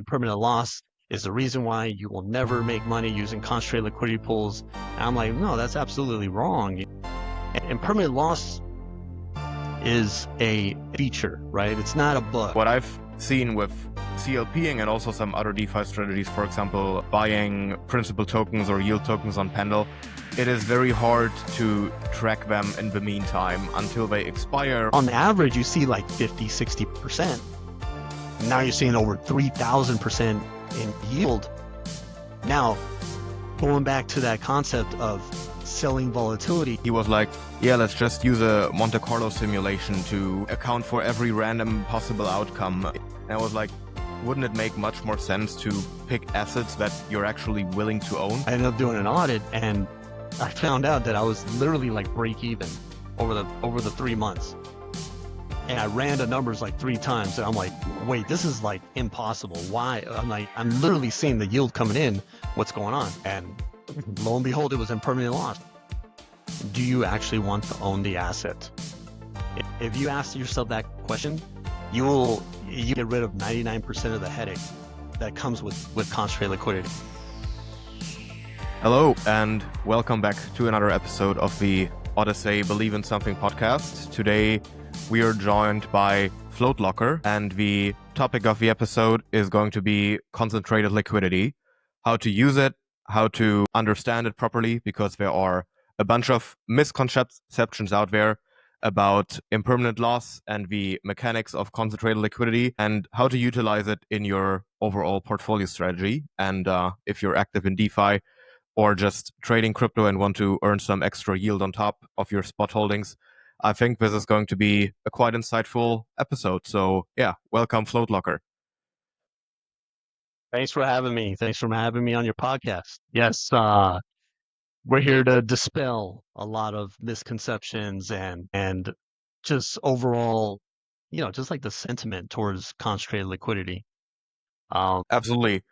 impermanent loss is the reason why you will never make money using concentrated liquidity pools. And I'm like, no, that's absolutely wrong. Impermanent loss is a feature, right? It's not a bug. What I've seen with CLPing and also some other DeFi strategies, for example, buying principal tokens or yield tokens on Pendle, it is very hard to track them in the meantime until they expire. On average, you see like 50, 60%. Now you're seeing over 3,000% in yield. Now, going back to that concept of selling volatility. He was like, yeah, let's just use a Monte Carlo simulation to account for every random possible outcome. And I was like, wouldn't it make much more sense to pick assets that you're actually willing to own? I ended up doing an audit and I found out that I was literally like break even over the 3 months. And I ran the numbers like 3 times and I'm like, wait, this is like impossible. Why? I'm literally seeing the yield coming in. What's going on? And lo and behold, it was impermanent loss. Do you actually want to own the asset? If you ask yourself that question, you get rid of 99% of the headache that comes with concentrated liquidity. Hello, and welcome back to another episode of the Odyssey Believe in Something podcast. Today, we are joined by FloatLocker, and the topic of the episode is going to be concentrated liquidity, how to use it, how to understand it properly, because there are a bunch of misconceptions out there about impermanent loss and the mechanics of concentrated liquidity and how to utilize it in your overall portfolio strategy. And if you're active in DeFi or just trading crypto and want to earn some extra yield on top of your spot holdings, I think this is going to be a quite insightful episode. So yeah, welcome FloatLocker. Thanks for having me. Thanks for having me on your podcast. Yes, we're here to dispel a lot of misconceptions and just overall, just like the sentiment towards concentrated liquidity. Absolutely.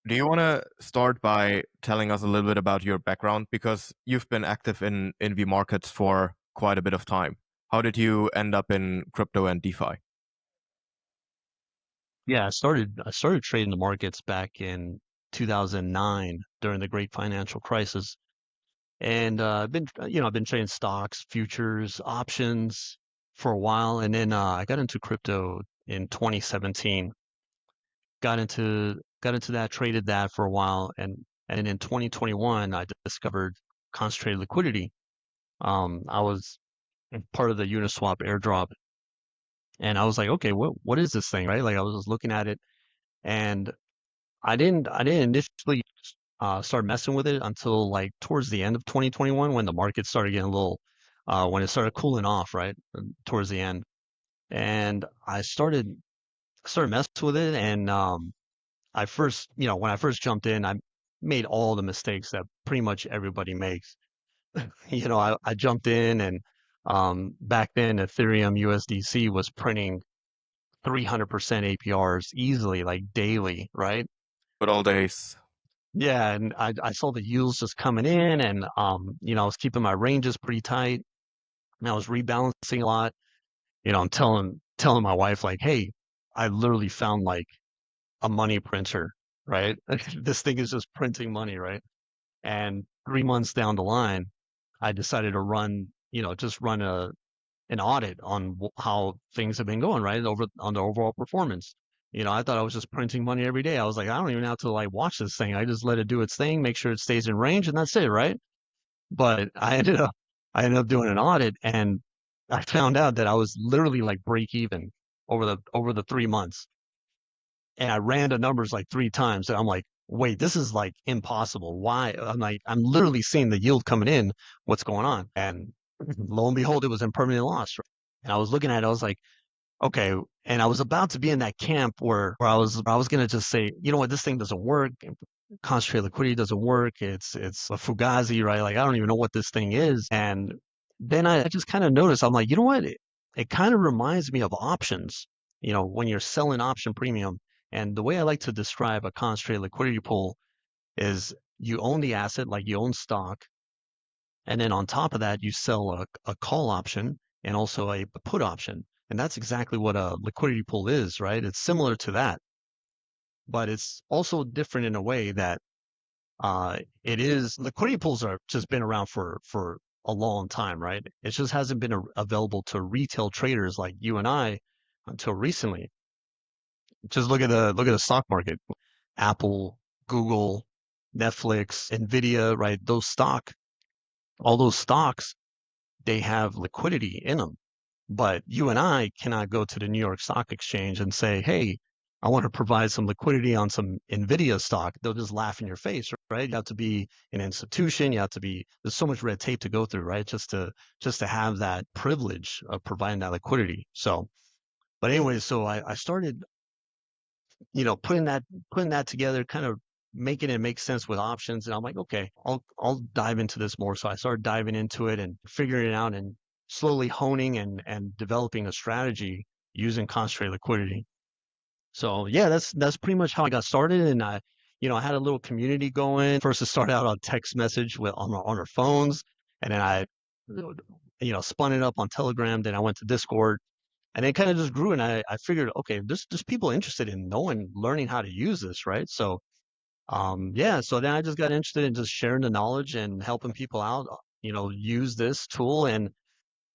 Do you want to start by telling us a little bit about your background? Because you've been active in the markets for quite a bit of time. How did you end up in crypto and DeFi? Yeah, I started trading the markets back in 2009 during the great financial crisis. And I've been trading stocks, futures, options for a while. And then I got into crypto in 2017. Got into that, traded that for a while, and in 2021 I discovered concentrated liquidity. I was part of the Uniswap airdrop, and I was like, okay, what is this thing, right? Like I was just looking at it, and I didn't initially start messing with it until like towards the end of 2021 when the market started getting a little when it started cooling off, right? Towards the end. And I started messing with it, and I first, when I first jumped in, I made all the mistakes that pretty much everybody makes. I jumped in and back then Ethereum USDC was printing 300% APRs easily, like daily, right? Good old days. Yeah, and I saw the yields just coming in, and I was keeping my ranges pretty tight, and I was rebalancing a lot. I'm telling my wife like, hey, I literally found like a money printer, right? This thing is just printing money, right? And 3 months down the line, I decided to just run an audit on how things have been going, right? On the overall performance. I thought I was just printing money every day. I was like, I don't even have to like watch this thing. I just let it do its thing, make sure it stays in range, and that's it, right? But I ended up doing an audit, and I found out that I was literally like break even over the 3 months. And I ran the numbers like 3 times, and I'm like, wait, this is like impossible. Why? I'm literally seeing the yield coming in. What's going on? And lo and behold, it was impermanent loss. And I was looking at it, I was like, okay. And I was about to be in that camp where I was gonna just say, you know what, this thing doesn't work. Concentrated liquidity doesn't work. It's a fugazi, right? Like I don't even know what this thing is. And then I just kind of noticed, I'm like, you know what? It kind of reminds me of options. When you're selling option premium. And the way I like to describe a concentrated liquidity pool is you own the asset like you own stock, and then on top of that, you sell a call option and also a put option. And that's exactly what a liquidity pool is, right? It's similar to that. but it's also different in a way that it is liquidity pools are just been around for a long time, right? It just hasn't been available to retail traders like you and I until recently. Just look at the stock market. Apple, Google, Netflix, Nvidia, right? All those stocks, they have liquidity in them. But you and I cannot go to the New York Stock Exchange and say, hey, I want to provide some liquidity on some Nvidia stock. They'll just laugh in your face, right? You have to be an institution. You have to be, there's so much red tape to go through, right? Just to have that privilege of providing that liquidity. So, but anyway, so I started, putting that together, kind of making it make sense with options. And I'm like, okay, I'll dive into this more. So I started diving into it and figuring it out and slowly honing and developing a strategy using concentrated liquidity. So yeah, that's pretty much how I got started. And I had a little community going. First, it started out on text message on our phones, and then I, spun it up on Telegram. Then I went to Discord, and it kind of just grew. And I figured, okay, there's people interested in knowing, learning how to use this, right? So yeah, so then I just got interested in just sharing the knowledge and helping people out, use this tool. And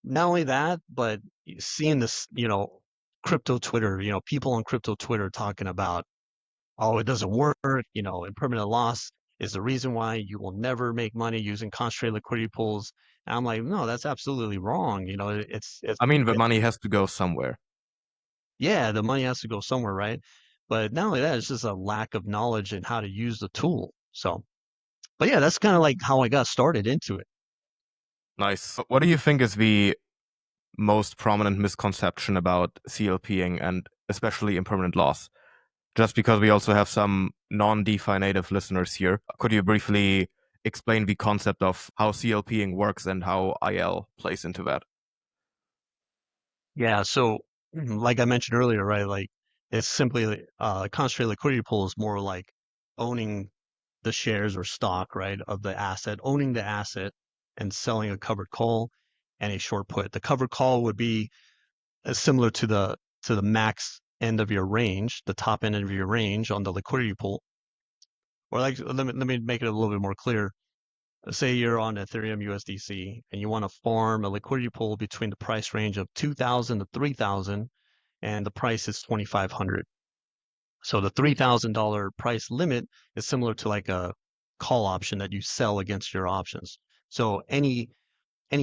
not only that, but seeing this, crypto Twitter, people on crypto Twitter talking about, oh, it doesn't work, impermanent loss is the reason why you will never make money using concentrated liquidity pools. And I'm like, no, that's absolutely wrong. It's I mean, the money has to go somewhere. yeah, the money has to go somewhere, right? But not only that, it's just a lack of knowledge in how to use the tool. So, but yeah, that's kind of like how I got started into it. Nice. What do you think is the most prominent misconception about CLPing and especially impermanent loss? Just because we also have some non-DeFi native listeners here, could you briefly explain the concept of how CLPing works and how IL plays into that? Yeah, so like I mentioned earlier, right? Like it's simply concentrated liquidity pool is more like owning the shares or stock, right, of the asset, owning the asset and selling a covered call and a short put. The covered call would be similar to the max end of your range, the top end of your range on the liquidity pool. Or like let me make it a little bit more clear. Say you're on Ethereum USDC and you want to farm a liquidity pool between the price range of 2,000 to 3,000 and the price is 2,500. So the $3,000 price limit is similar to like a call option that you sell against your options. So any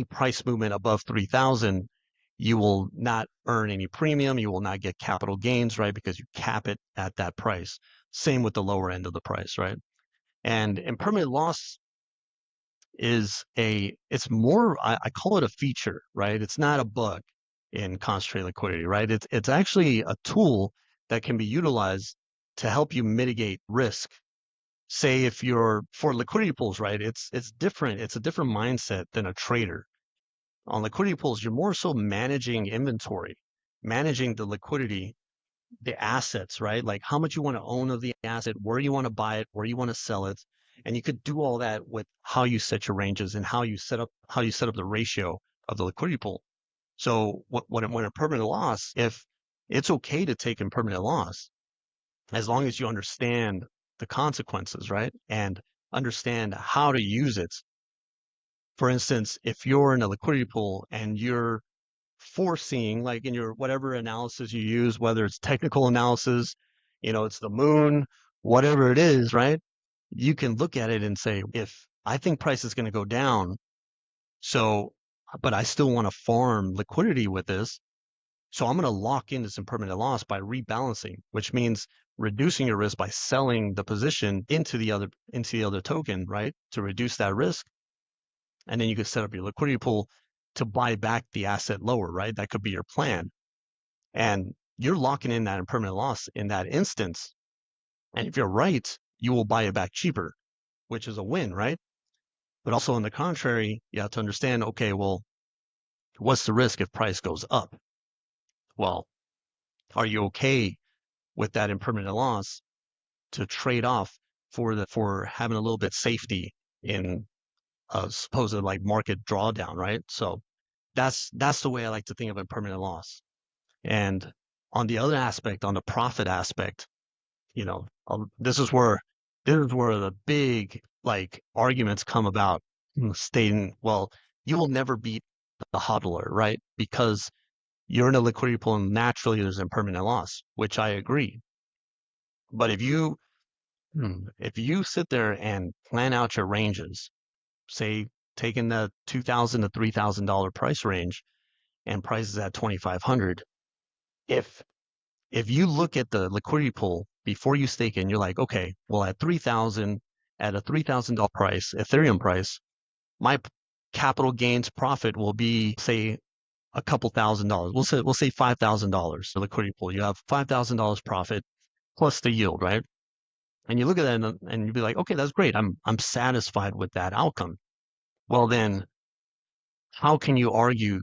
price movement above 3,000, you will not earn any premium. You will not get capital gains, right? Because you cap it at that price. Same with the lower end of the price, right? And impermanent loss it's more, I call it a feature, right? It's not a bug in concentrated liquidity, right? It's actually a tool that can be utilized to help you mitigate risk. Say if you're for liquidity pools, right? It's different. It's a different mindset than a trader. On liquidity pools, you're more so managing inventory, managing the liquidity, the assets, right? Like how much you want to own of the asset, where you want to buy it, where you want to sell it. And you could do all that with how you set your ranges and how you set up the ratio of the liquidity pool. So when a permanent loss, if it's okay to take impermanent loss, as long as you understand the consequences, right? And understand how to use it. For instance, if you're in a liquidity pool and you're foreseeing, like in your whatever analysis you use, whether it's technical analysis, it's the moon, whatever it is, right? You can look at it and say, if I think price is going to go down, so, but I still want to farm liquidity with this. So I'm going to lock into some permanent loss by rebalancing, which means reducing your risk by selling the position into the other token, right? To reduce that risk. And then you can set up your liquidity pool to buy back the asset lower, right? That could be your plan. And you're locking in that impermanent loss in that instance. And if you're right, you will buy it back cheaper, which is a win, right? But also on the contrary, you have to understand, okay, well, what's the risk if price goes up? Well, are you okay with that impermanent loss to trade off for having a little bit safety in a supposed like market drawdown, right? So that's the way I like to think of impermanent loss. And on the other aspect, on the profit aspect, this is where the big like arguments come about, stating, well, you will never beat the hodler, right? Because you're in a liquidity pool and naturally there's impermanent loss, which I agree. But if you sit there and plan out your ranges, say taking the $2,000 to $3,000 price range and prices at 2,500, if if you look at the liquidity pool before you stake in, you're like, okay, well at 3,000, at a $3,000 price, Ethereum price, my capital gains profit will be, say, a couple $1,000s. We'll say $5,000. The liquidity pool, you have $5,000 profit plus the yield, right? And you look at that and you'd be like, okay, that's great. I'm satisfied with that outcome. Well, then how can you argue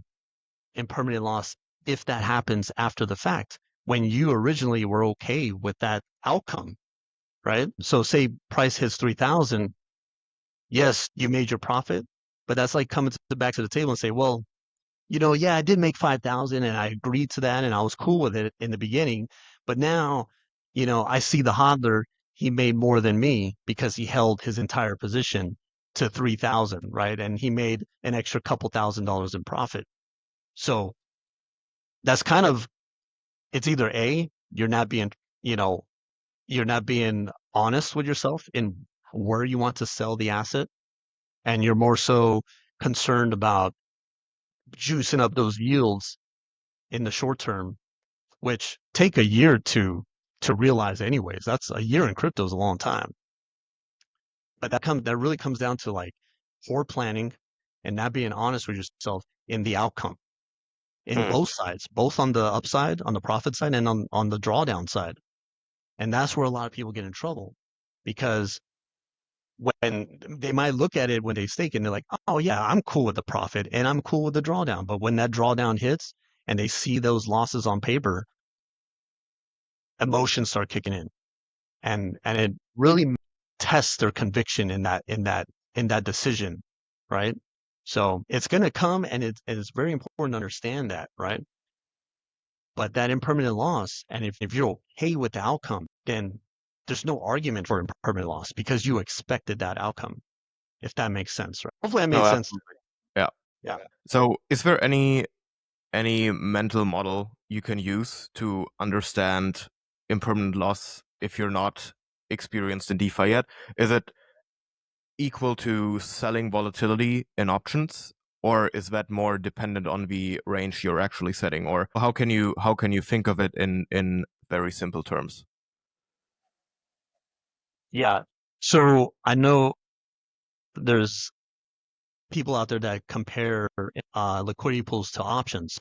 impermanent loss if that happens after the fact when you originally were okay with that outcome, right? So say price hits 3,000, yes, you made your profit, but that's like coming back to the table and say, well, yeah, I did make 5,000 and I agreed to that and I was cool with it in the beginning, but now, I see the hodler, he made more than me because he held his entire position to 3,000, right? And he made an extra couple $1,000s in profit. So that's kind of, it's either A, you're not being, you know, you're not being honest with yourself in where you want to sell the asset, and you're more so concerned about juicing up those yields in the short term, which take a year to realize anyways. That's a year in crypto is a long time. But that really comes down to like poor planning and not being honest with yourself in the outcome in Hmm. both sides, both on the upside, on the profit side, and on the drawdown side. And that's where a lot of people get in trouble because when they might look at it when they stake and they're like, oh yeah, I'm cool with the profit and I'm cool with the drawdown. But when that drawdown hits and they see those losses on paper, emotions start kicking in, and it really tests their conviction in that decision, right? So it's going to come, and it's very important to understand that, right? But that impermanent loss, and if you're okay with the outcome, then there's no argument for impermanent loss because you expected that outcome, if that makes sense, right? Hopefully that No, made sense. absolutely. Yeah. Yeah. So, is there any mental model you can use to understand impermanent loss if you're not experienced in DeFi yet? Is it equal to selling volatility in options, or is that more dependent on the range you're actually setting? Or how can you think of it in very simple terms? Yeah. So I know there's people out there that compare liquidity pools to options.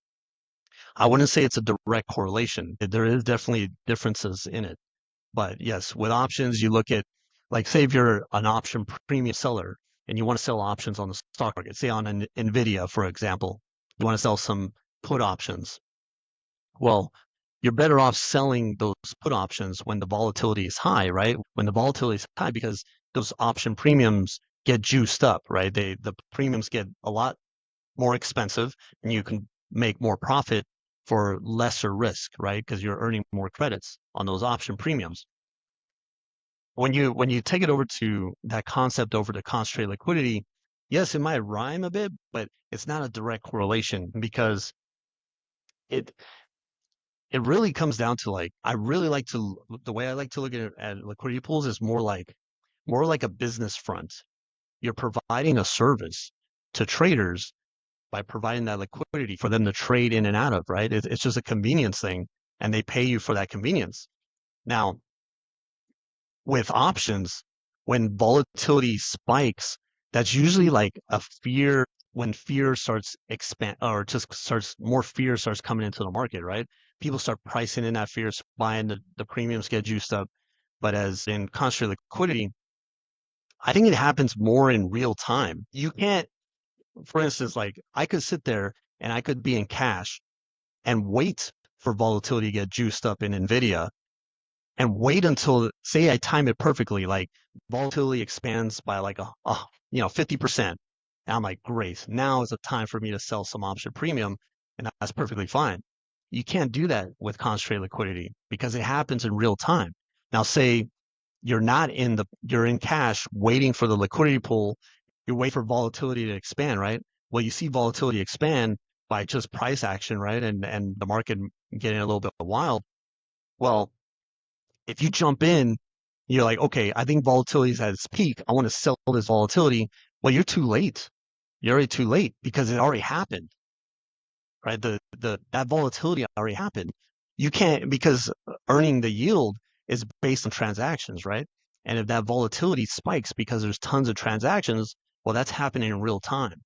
I wouldn't say it's a direct correlation. There is definitely differences in it. But yes, with options, you look at, like, say if you're an option premium seller and you want to sell options on the stock market, say on an Nvidia, for example, you want to sell some put options. Well, you're better off selling those put options when the volatility is high, right? When the volatility is high, because those option premiums get juiced up, right? The premiums get a lot more expensive and you can make more profit for lesser risk, right? Because you're earning more credits on those option premiums. When you take it over to that concept over to concentrated liquidity, yes, it might rhyme a bit, but it's not a direct correlation because it it really comes down to, like, I really like to the way I like to look at liquidity pools is more like a business front. You're providing a service to traders by providing that liquidity for them to trade in and out of, right? It's just a convenience thing, and they pay you for that convenience. Now, with options, when volatility spikes, that's usually like a fear, when fear starts expand, or just starts, more fear starts coming into the market, right? People start pricing in that fear, buying the premiums get juiced up. But as in concentrated liquidity, I think it happens more in real time. You can't, for instance, like I could sit there and I could be in cash and wait for volatility to get juiced up in Nvidia and wait until, say I time it perfectly, like volatility expands by like 50%. And I'm like, great, now is the time for me to sell some option premium, and that's perfectly fine. You can't do that with concentrated liquidity because it happens in real time. Now, say you're in cash waiting for the liquidity pool. You wait for volatility to expand, right? Well, you see volatility expand by just price action, right? And the market getting a little bit wild. Well, if you jump in, you're like, okay, I think volatility is at its peak. I want to sell this volatility. Well, you're too late. You're already too late because it already happened, right? That volatility already happened. You can't, because earning the yield is based on transactions, right? And if that volatility spikes because there's tons of transactions, well, that's happening in real time.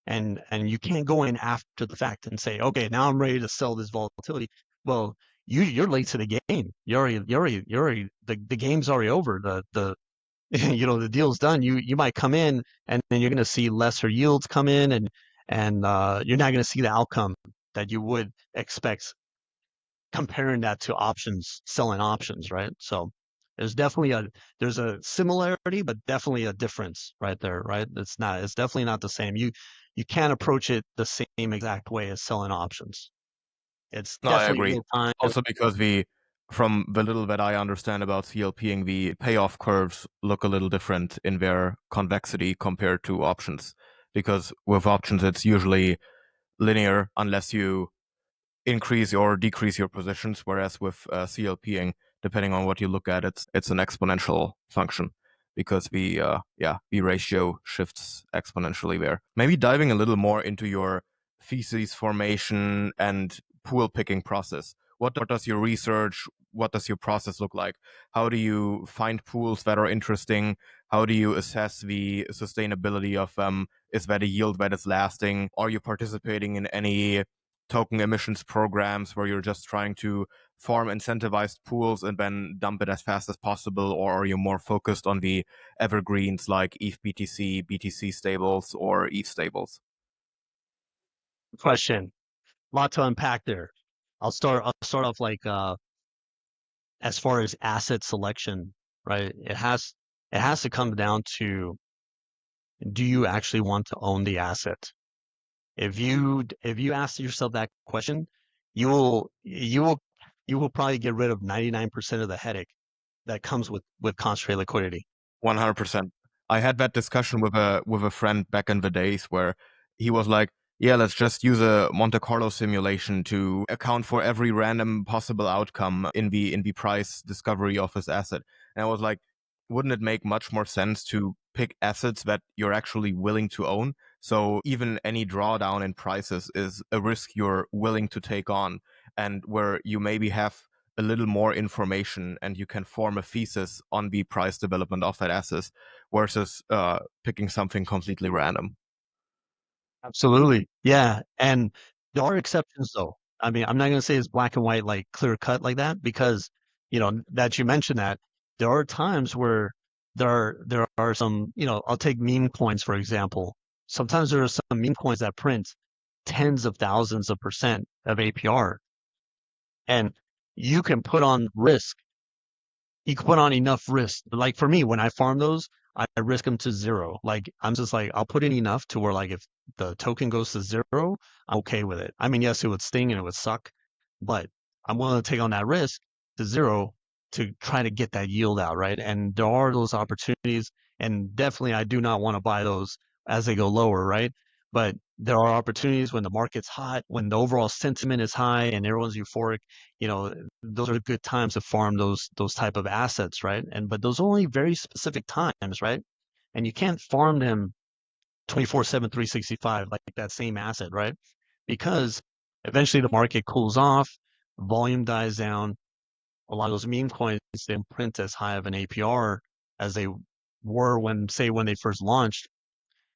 And you can't go in after the fact and say, okay, now I'm ready to sell this volatility. Well, you're late to the game. The game's already over. The the deal's done. You might come in and then you're going to see lesser yields come in, and you're not going to see the outcome that you would expect comparing that to options, selling options, right? So there's a similarity, but definitely a difference right there, right? It's definitely not the same. You can't approach it the same exact way as selling options. It's No, I definitely agree. real time. Also because from the little that I understand about CLPing, the payoff curves look a little different in their convexity compared to options. Because with options, it's usually linear unless you increase or decrease your positions, whereas with CLPing, depending on what you look at, it's an exponential function because the ratio shifts exponentially there. Maybe diving a little more into your thesis formation and pool picking process. What does your research, what does your process look like? How do you find pools that are interesting? How do you assess the sustainability of them? Is that a yield that is lasting? Are you participating in any token emissions programs where you're just trying to farm incentivized pools and then dump it as fast as possible? Or are you more focused on the evergreens like ETH BTC, BTC stables, or ETH stables? Question. A lot to unpack there. I'll start off like as far as asset selection, right? It has to come down to, do you actually want to own the asset? If you ask yourself that question, you will you will you will probably get rid of 99% of the headache that comes with concentrated liquidity. 100%. I had that discussion with a friend back in the days where he was like, "Yeah, let's just use a Monte Carlo simulation to account for every random possible outcome in the price discovery of this asset." And I was like, "Wouldn't it make much more sense to pick assets that you're actually willing to own? So even any drawdown in prices is a risk you're willing to take on, and where you maybe have a little more information and you can form a thesis on the price development of that asset versus picking something completely random." Absolutely. Yeah. And there are exceptions though. I mean, I'm not going to say it's black and white, like clear cut like that, because, that you mentioned that there are times where there are some, I'll take meme coins, for example. Sometimes there are some meme coins that print tens of thousands of percent of APR, and you can put on risk. You can put on enough risk. Like for me, when I farm those, I risk them to zero. Like I'm just like, I'll put in enough to where, like, if the token goes to zero, I'm okay with it. I mean, yes, it would sting and it would suck, but I'm willing to take on that risk to zero to try to get that yield out, right? And there are those opportunities, and definitely I do not want to buy those as they go lower, right? But there are opportunities when the market's hot, when the overall sentiment is high and everyone's euphoric. Those are good times to farm those type of assets, right? But those are only very specific times, right? And you can't farm them 24/7, 365, like that same asset, right? Because eventually the market cools off, volume dies down. A lot of those meme coins didn't print as high of an APR as they were when they first launched.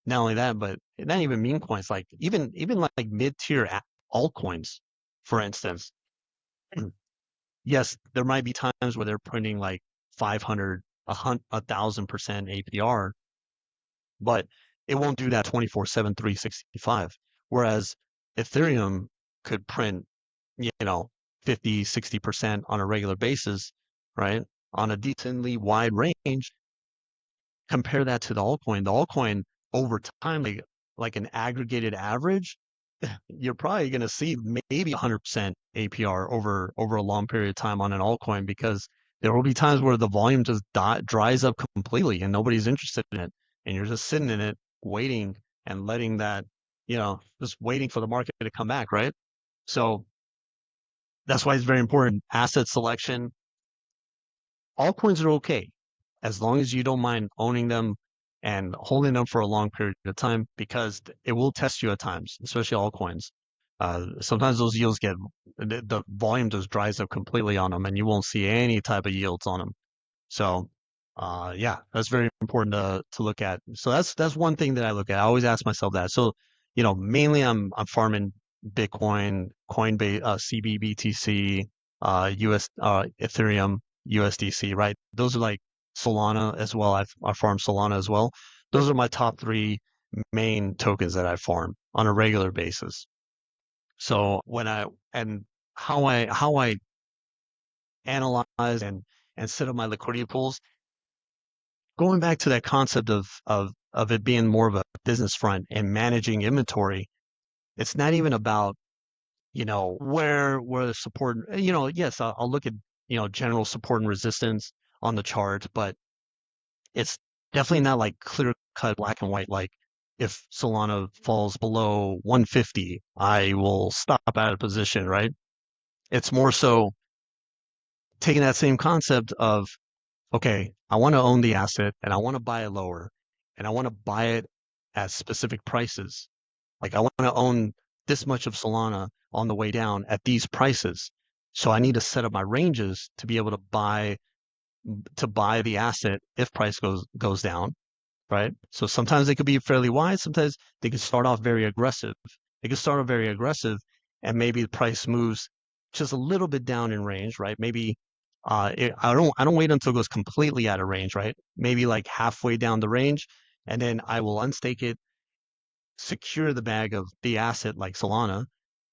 Not only that, but not even meme coins, like even like mid-tier altcoins, for instance. Yes, there might be times where they're printing like 500, 1,000% APR, but it won't do that 24/7, 365. Whereas Ethereum could print, you know, 50, 60% on a regular basis, right? On a decently wide range. Compare that to the altcoin. The altcoin over time, like an aggregated average, you're probably going to see maybe 100% APR over a long period of time on an altcoin, because There will be times where the volume just dries up completely and nobody's interested in it. And you're just sitting in it, waiting and letting that, just waiting for the market to come back, right? So that's why it's very important. Asset selection. Altcoins are okay as long as you don't mind owning them and holding them for a long period of time, because it will test you at times, especially altcoins. Sometimes those yields the volume just dries up completely on them and you won't see any type of yields on them. So, yeah, that's very important to look at. So that's one thing that I look at. I always ask myself that. So, mainly I'm farming Bitcoin, Coinbase, CBBTC, Ethereum, USDC, right? Those are like Solana as well. I farm Solana as well. Those are my top three main tokens that I farm on a regular basis. So and how I analyze and set up my liquidity pools, going back to that concept of it being more of a business front and managing inventory, it's not even about, where the support, yes, I'll look at, general support and resistance on the chart, but it's definitely not like clear cut black and white. Like if Solana falls below 150, I will stop out of position, right? It's more so taking that same concept of, okay, I want to own the asset and I want to buy it lower and I want to buy it at specific prices. Like I want to own this much of Solana on the way down at these prices. So I need to set up my ranges to be able to buy the asset if price goes down, right? So sometimes they could be fairly wide, sometimes they could start off very aggressive. They could start off very aggressive and maybe the price moves just a little bit down in range, right? Maybe I don't wait until it goes completely out of range, right? Maybe like halfway down the range, and then I will unstake it, secure the bag of the asset like Solana,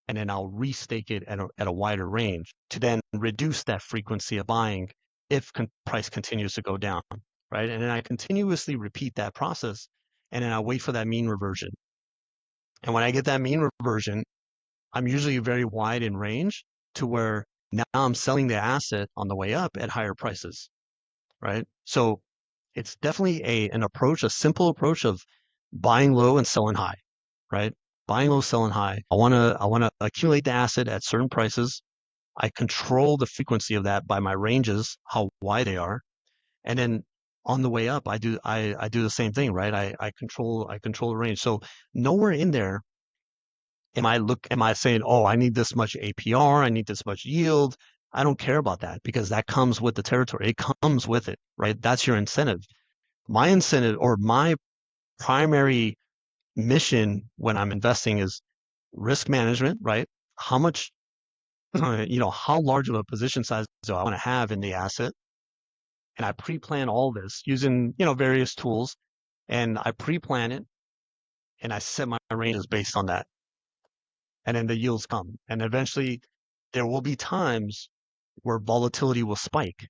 and then I'll restake it at a wider range to then reduce that frequency of buying if price continues to go down, right? And then I continuously repeat that process, and then I wait for that mean reversion. And when I get that mean reversion, I'm usually very wide in range to where now I'm selling the asset on the way up at higher prices, right? So it's definitely a simple approach of buying low and selling high, right? Buying low, selling high. I want to accumulate the asset at certain prices. I control the frequency of that by my ranges, how wide they are, and then on the way up, I do the same thing, right? I control the range. So nowhere in there am I saying, oh, I need this much APR, I need this much yield. I don't care about that because that comes with the territory. It comes with it, right? That's your incentive. My incentive or my primary mission when I'm investing is risk management, right? How much, how large of a position size do I want to have in the asset? And I pre-plan all this using, various tools, and I pre-plan it and I set my ranges based on that. And then the yields come. And eventually there will be times where volatility will spike.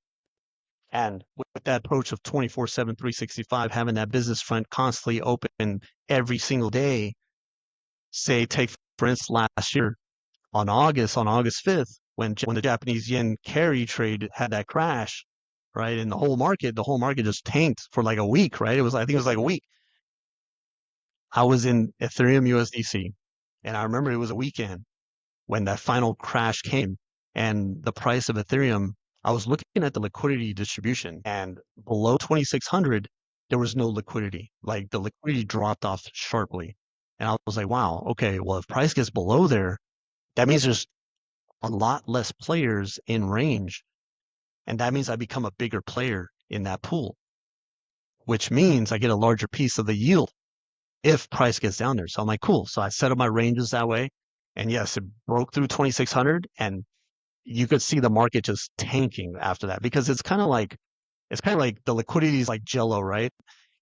And with that approach of 24/7, 365, having that business front constantly open every single day, say, take for instance last year on August 5th, when the Japanese yen carry trade had that crash, right? And the whole market just tanked for like a week, right? I think it was like a week. I was in Ethereum USDC, and I remember it was a weekend when that final crash came, and the price of Ethereum, I was looking at the liquidity distribution, and below 2600 there was no liquidity. Like the liquidity dropped off sharply. And I was like, wow, okay, well, if price gets below there, that means there's a lot less players in range. And that means I become a bigger player in that pool, which means I get a larger piece of the yield if price gets down there. So I'm like, cool. So I set up my ranges that way. And yes, it broke through 2600, and you could see the market just tanking after that because it's kind of like the liquidity is like jello, right?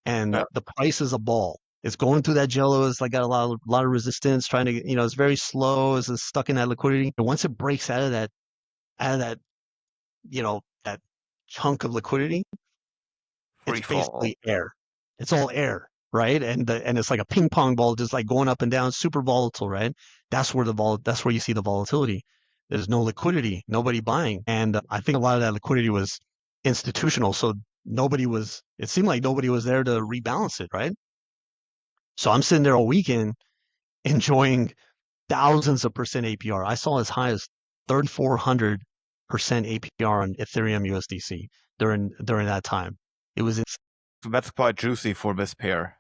And Yeah. the price is a ball. It's going through that jello. It's like got a lot of resistance, trying to, it's very slow. It's stuck in that liquidity. And once it breaks out of that, that chunk of liquidity, it's Free fall. basically air. It's all air, right? And it's like a ping pong ball, just like going up and down, super volatile, right? That's where you see the volatility. There's no liquidity, nobody buying, and I think a lot of that liquidity was institutional. So it seemed like nobody was there to rebalance it, right? So I'm sitting there all weekend enjoying thousands of percent APR. I saw as high as 3,400% APR on Ethereum USDC during that time. It was So that's quite juicy for this pair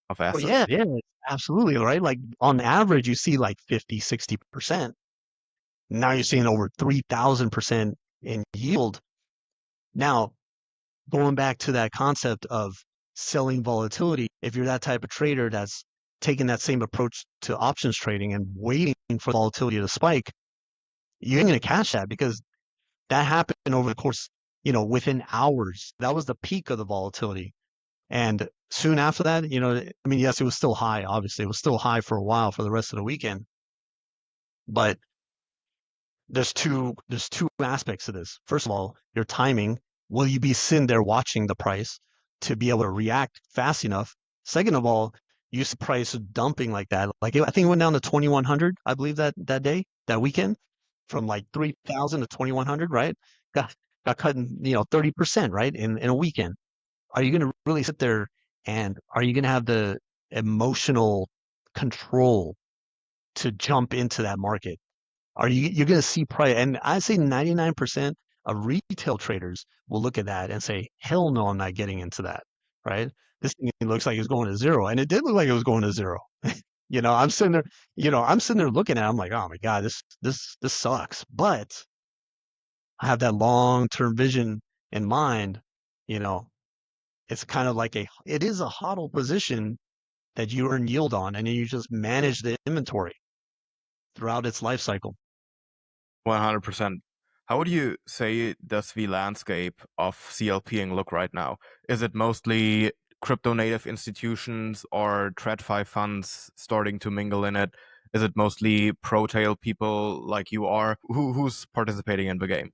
of oh yeah, assets. yeah, absolutely, right? Like on average, you see like 50, 60%. Now you're seeing over 3,000% in yield. Now, going back to that concept of selling volatility, if you're that type of trader that's taking that same approach to options trading and waiting for volatility to spike, you ain't going to catch that because that happened over the course, within hours. That was the peak of the volatility. And soon after that, I mean, yes, it was still high. Obviously, it was still high for a while for the rest of the weekend. But there's two aspects to this. First of all, your timing. Will you be sitting there watching the price to be able to react fast enough? Second of all, you see price dumping like that. Like I think it went down to 2,100. I believe that day, that weekend, from like 3,000 to 2,100. Right? Got cut in 30%. Right? In a weekend. Are you going to really sit there and are you going to have the emotional control to jump into that market? You're going to see price, and I say 99% of retail traders will look at that and say, "Hell no, I'm not getting into that." Right? This thing looks like it's going to zero, and it did look like it was going to zero. I'm sitting there, I'm sitting there looking at it, I'm like, "Oh my God, this sucks." But I have that long-term vision in mind. You know, it's kind of like it is a hodl position that you earn yield on, and then you just manage the inventory throughout its life cycle. 100%. How would you say does the landscape of CLPing look right now? Is it mostly crypto native institutions or TradFi funds starting to mingle in it? Is it mostly pro-tail people like you are? Who's participating in the game?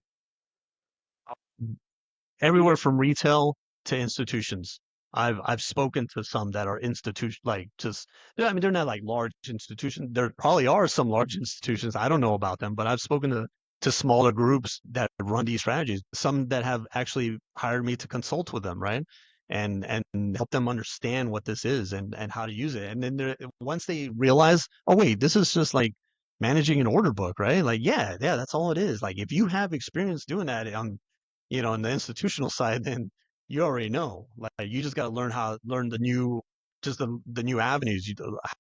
Everywhere from retail to institutions. I've spoken to some that are institution like just I mean they're not like large institutions. There probably are some large institutions. I don't know about them, but I've spoken to smaller groups that run these strategies. Some that have actually hired me to consult with them, right? And help them understand what this is and how to use it. And then once they realize, oh wait, this is just like managing an order book, right? Like yeah, that's all it is. Like if you have experience doing that on on the institutional side, then you already know. Like you just got to learn the new avenues,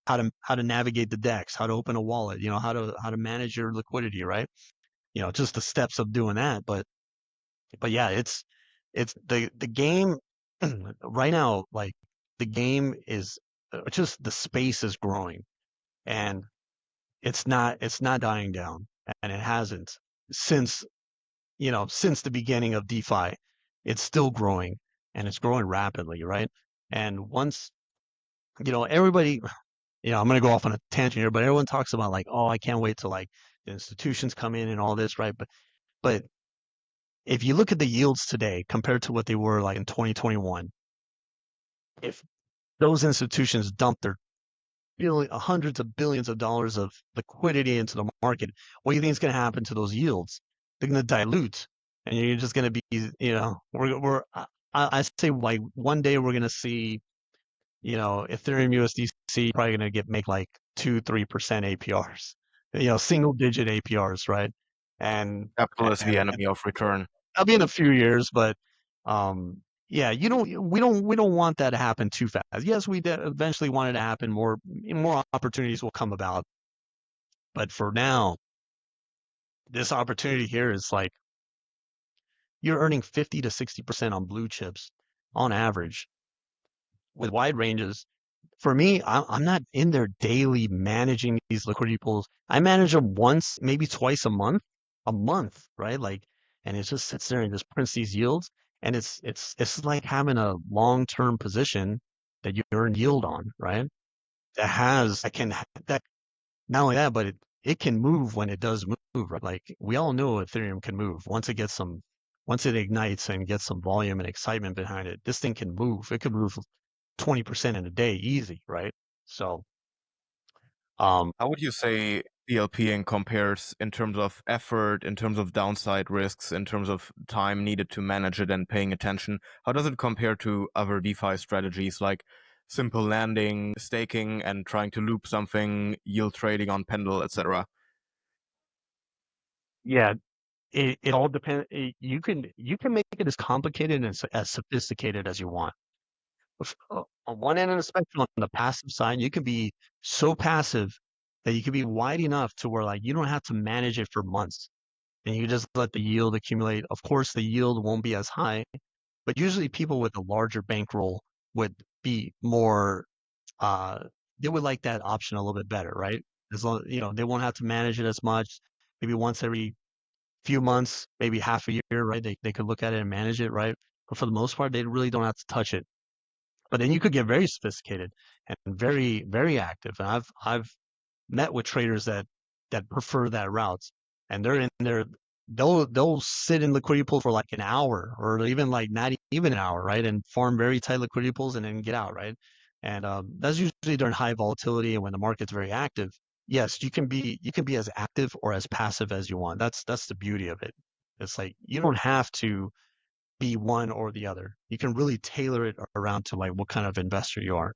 how to navigate the DEX, how to open a wallet, how to manage your liquidity, right? Just the steps of doing that. But yeah, it's the game right now. Like the game is just the space is growing, and it's not dying down, and it hasn't since since the beginning of DeFi. It's still growing and it's growing rapidly, right? And once, everybody, I'm going to go off on a tangent here, but everyone talks about like, oh, I can't wait till like the institutions come in and all this, right? But if you look at the yields today compared to what they were like in 2021, if those institutions dump their hundreds of billions of dollars of liquidity into the market, what do you think is going to happen to those yields? They're going to dilute, and you're just going to be, I say like one day we're going to see, Ethereum USDC probably going to make like 2-3% APRs, single digit APRs, right? And Capital is the and enemy of return. that'll be in a few years, but yeah, we don't want that to happen too fast. Yes, we eventually want it to happen. More opportunities will come about, but for now, this opportunity here is like you're earning 50 to 60% on blue chips on average with wide ranges. For me, I'm not in there daily managing these liquidity pools. I manage them once, maybe twice a month, right? Like, and it just sits there and just prints these yields. And it's like having a long-term position that you earn yield on, right? That not only that, but it can move when it does move, right? Like we all know Ethereum can move once it ignites and gets some volume and excitement behind it. This thing can move. It could move 20% in a day, easy, right? So, um, How would you say CLPing compares in terms of effort, in terms of downside risks, in terms of time needed to manage it and paying attention? How does it compare to other DeFi strategies like simple landing, staking, and trying to loop something, yield trading on Pendle, etc.? Yeah, it all depends. You can make it as complicated and as sophisticated as you want. On one end of the spectrum, on the passive side, you can be so passive that you can be wide enough to where like you don't have to manage it for months, and you just let the yield accumulate. Of course, the yield won't be as high, but usually people with a larger bankroll would be more uh they would like that option a little bit better, right? As long they won't have to manage it as much. Maybe once every few months, maybe half a year, right? They could look at it and manage it, right? But for the most part, they really don't have to touch it. But then you could get very sophisticated and very, very active. And I've met with traders that prefer that route, and they're in there. They'll sit in liquidity pool for like an hour, or even like not even an hour, right? And farm very tight liquidity pools and then get out, right? And that's usually during high volatility and when the market's very active. Yes, you can be as active or as passive as you want. That's the beauty of it. It's like you don't have to be one or the other. You can really tailor it around to like what kind of investor you are.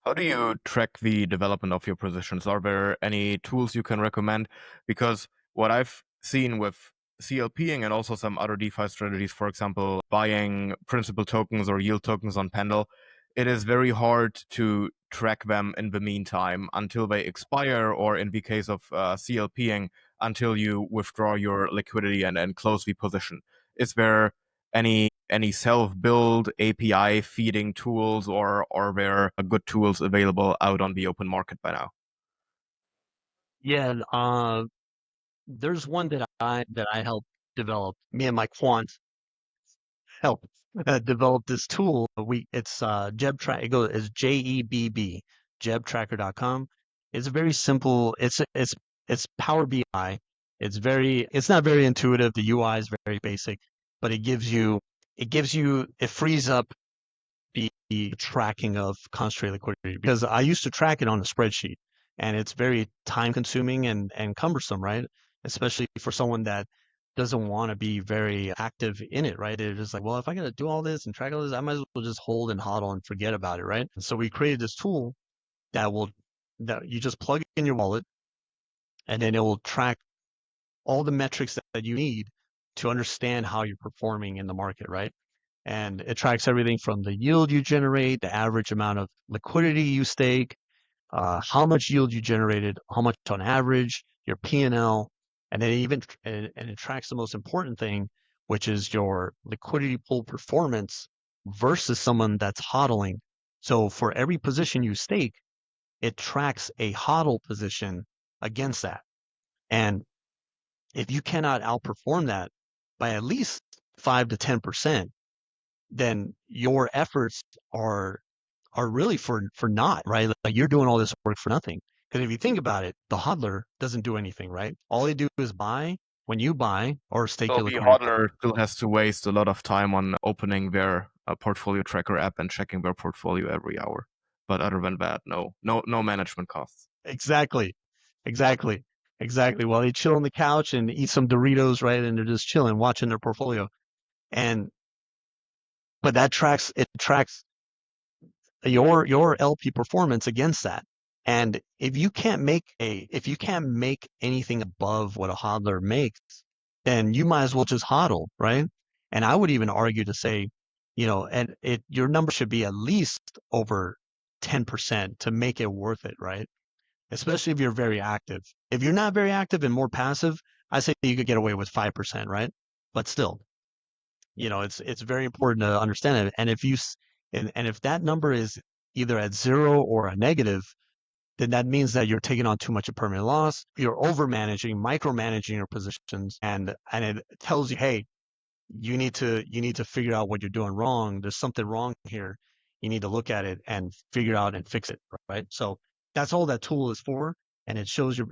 How do you track the development of your positions? Are there any tools you can recommend? Because what I've seen with CLPing and also some other DeFi strategies, for example, buying principal tokens or yield tokens on Pendle, it is very hard to track them in the meantime until they expire, or in the case of CLPing, until you withdraw your liquidity and close the position. Is there any self-build API feeding tools, or are there good tools available out on the open market by now? Yeah, there's one that I helped develop. Me and my quant helped develop this tool. It's Jeb Track. It goes as JEBB, jebtracker.com. It's very simple. It's Power BI. It's not very intuitive. The UI is very basic, but it frees up the tracking of concentrated liquidity, because I used to track it on a spreadsheet, and it's very time consuming and cumbersome, right? Especially for someone that doesn't want to be very active in it, right? They're just like, well, if I got to do all this and track all this, I might as well just hold and hodl and forget about it, right? And so we created this tool that will that you just plug in your wallet, and then it will track all the metrics that you need to understand how you're performing in the market, right? And it tracks everything from the yield you generate, the average amount of liquidity you stake, how much yield you generated, how much on average, your P&L, and then and it tracks the most important thing, which is your liquidity pool performance versus someone that's hodling. So for every position you stake, it tracks a hodl position against that. And if you cannot outperform that by at least 5 to 10%, then your efforts are really for naught, right? Like you're doing all this work for nothing. Because if you think about it, the hodler doesn't do anything, right? All they do is buy when you buy or stake So your the liquidity. hodler still has to waste a lot of time on opening their portfolio tracker app and checking their portfolio every hour. But other than that, no management costs. Exactly, exactly, exactly. While they chill on the couch and eat some Doritos, right? And they're just chilling, watching their portfolio. And but it tracks your LP performance against that. And if you can't make anything above what a hodler makes, then you might as well just hodl, right? And I would even argue to say, and your number should be at least over 10% to make it worth it, right? Especially if you're very active. If you're not very active and more passive, I say you could get away with 5%, right? But still, it's very important to understand it. And and if that number is either at zero or a negative, then that means that you're taking on too much of permanent loss. You're over managing, micromanaging your positions, and it tells you, hey, you need to figure out what you're doing wrong. There's something wrong here. You need to look at it and figure out and fix it, right? So that's all that tool is for, and it shows your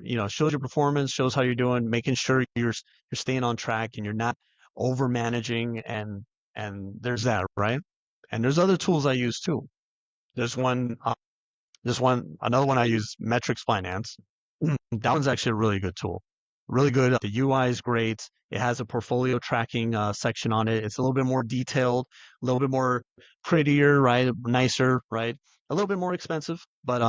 performance, shows how you're doing, making sure you're staying on track and you're not over managing, and there's that, right? And there's other tools I use too. There's one, another one I use, Metrics Finance. That one's actually a really good tool. Really good. The UI is great. It has a portfolio tracking section on it. It's a little bit more detailed, a little bit more prettier, right? Nicer, right? A little bit more expensive, but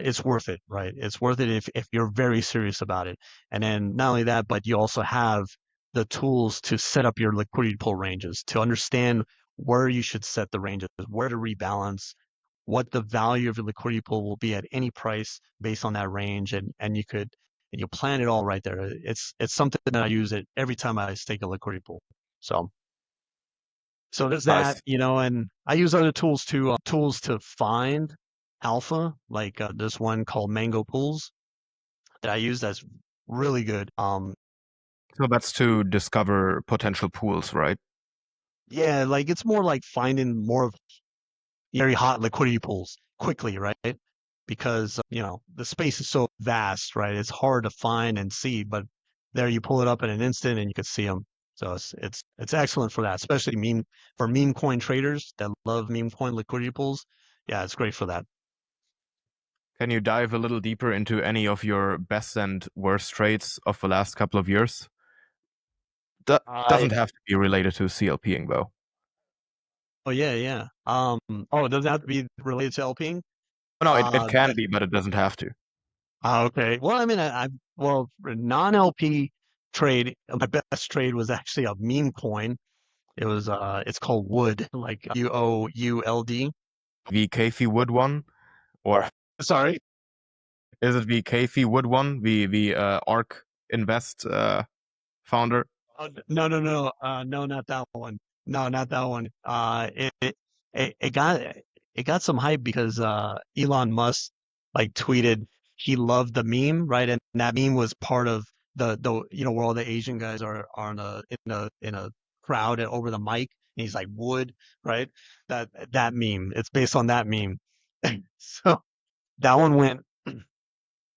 it's worth it, right? It's worth it if you're very serious about it. And then not only that, but you also have the tools to set up your liquidity pool ranges, to understand where you should set the ranges, where to rebalance, what the value of your liquidity pool will be at any price based on that range, and you plan it all right there. It's something that I use it every time I stake a liquidity pool. So so there's that, Nice. and I use other tools to find alpha, like there's one called Mango Pools that I use that's really good. So that's to discover potential pools, right? Yeah, like it's more like finding more of very hot liquidity pools quickly, right? Because the space is so vast, right? It's hard to find and see, but there you pull it up in an instant and you can see them. So it's excellent for that, especially meme coin traders that love meme coin liquidity pools. Yeah, it's great for that. Can you dive a little deeper into any of your best and worst trades of the last couple of years? I Doesn't have to be related to CLPing though. Oh yeah, yeah. Oh, it doesn't have to be related to LPing. Oh, no, it can That be, but it doesn't have to. Okay. Well, I mean, well, for non-LP trade, my best trade was actually a meme coin. It's called Wood, like WOULD. The Kathy Wood one, or Sorry. is it the Kathy Wood one, the ARK Invest founder? Oh, no, no, no, no, not that one. No, not that one. It got some hype because Elon Musk like tweeted he loved the meme, right? And that meme was part of the where all the Asian guys are in a crowd over the mic, and he's like Wood, right? That meme. It's based on that meme. So that one went,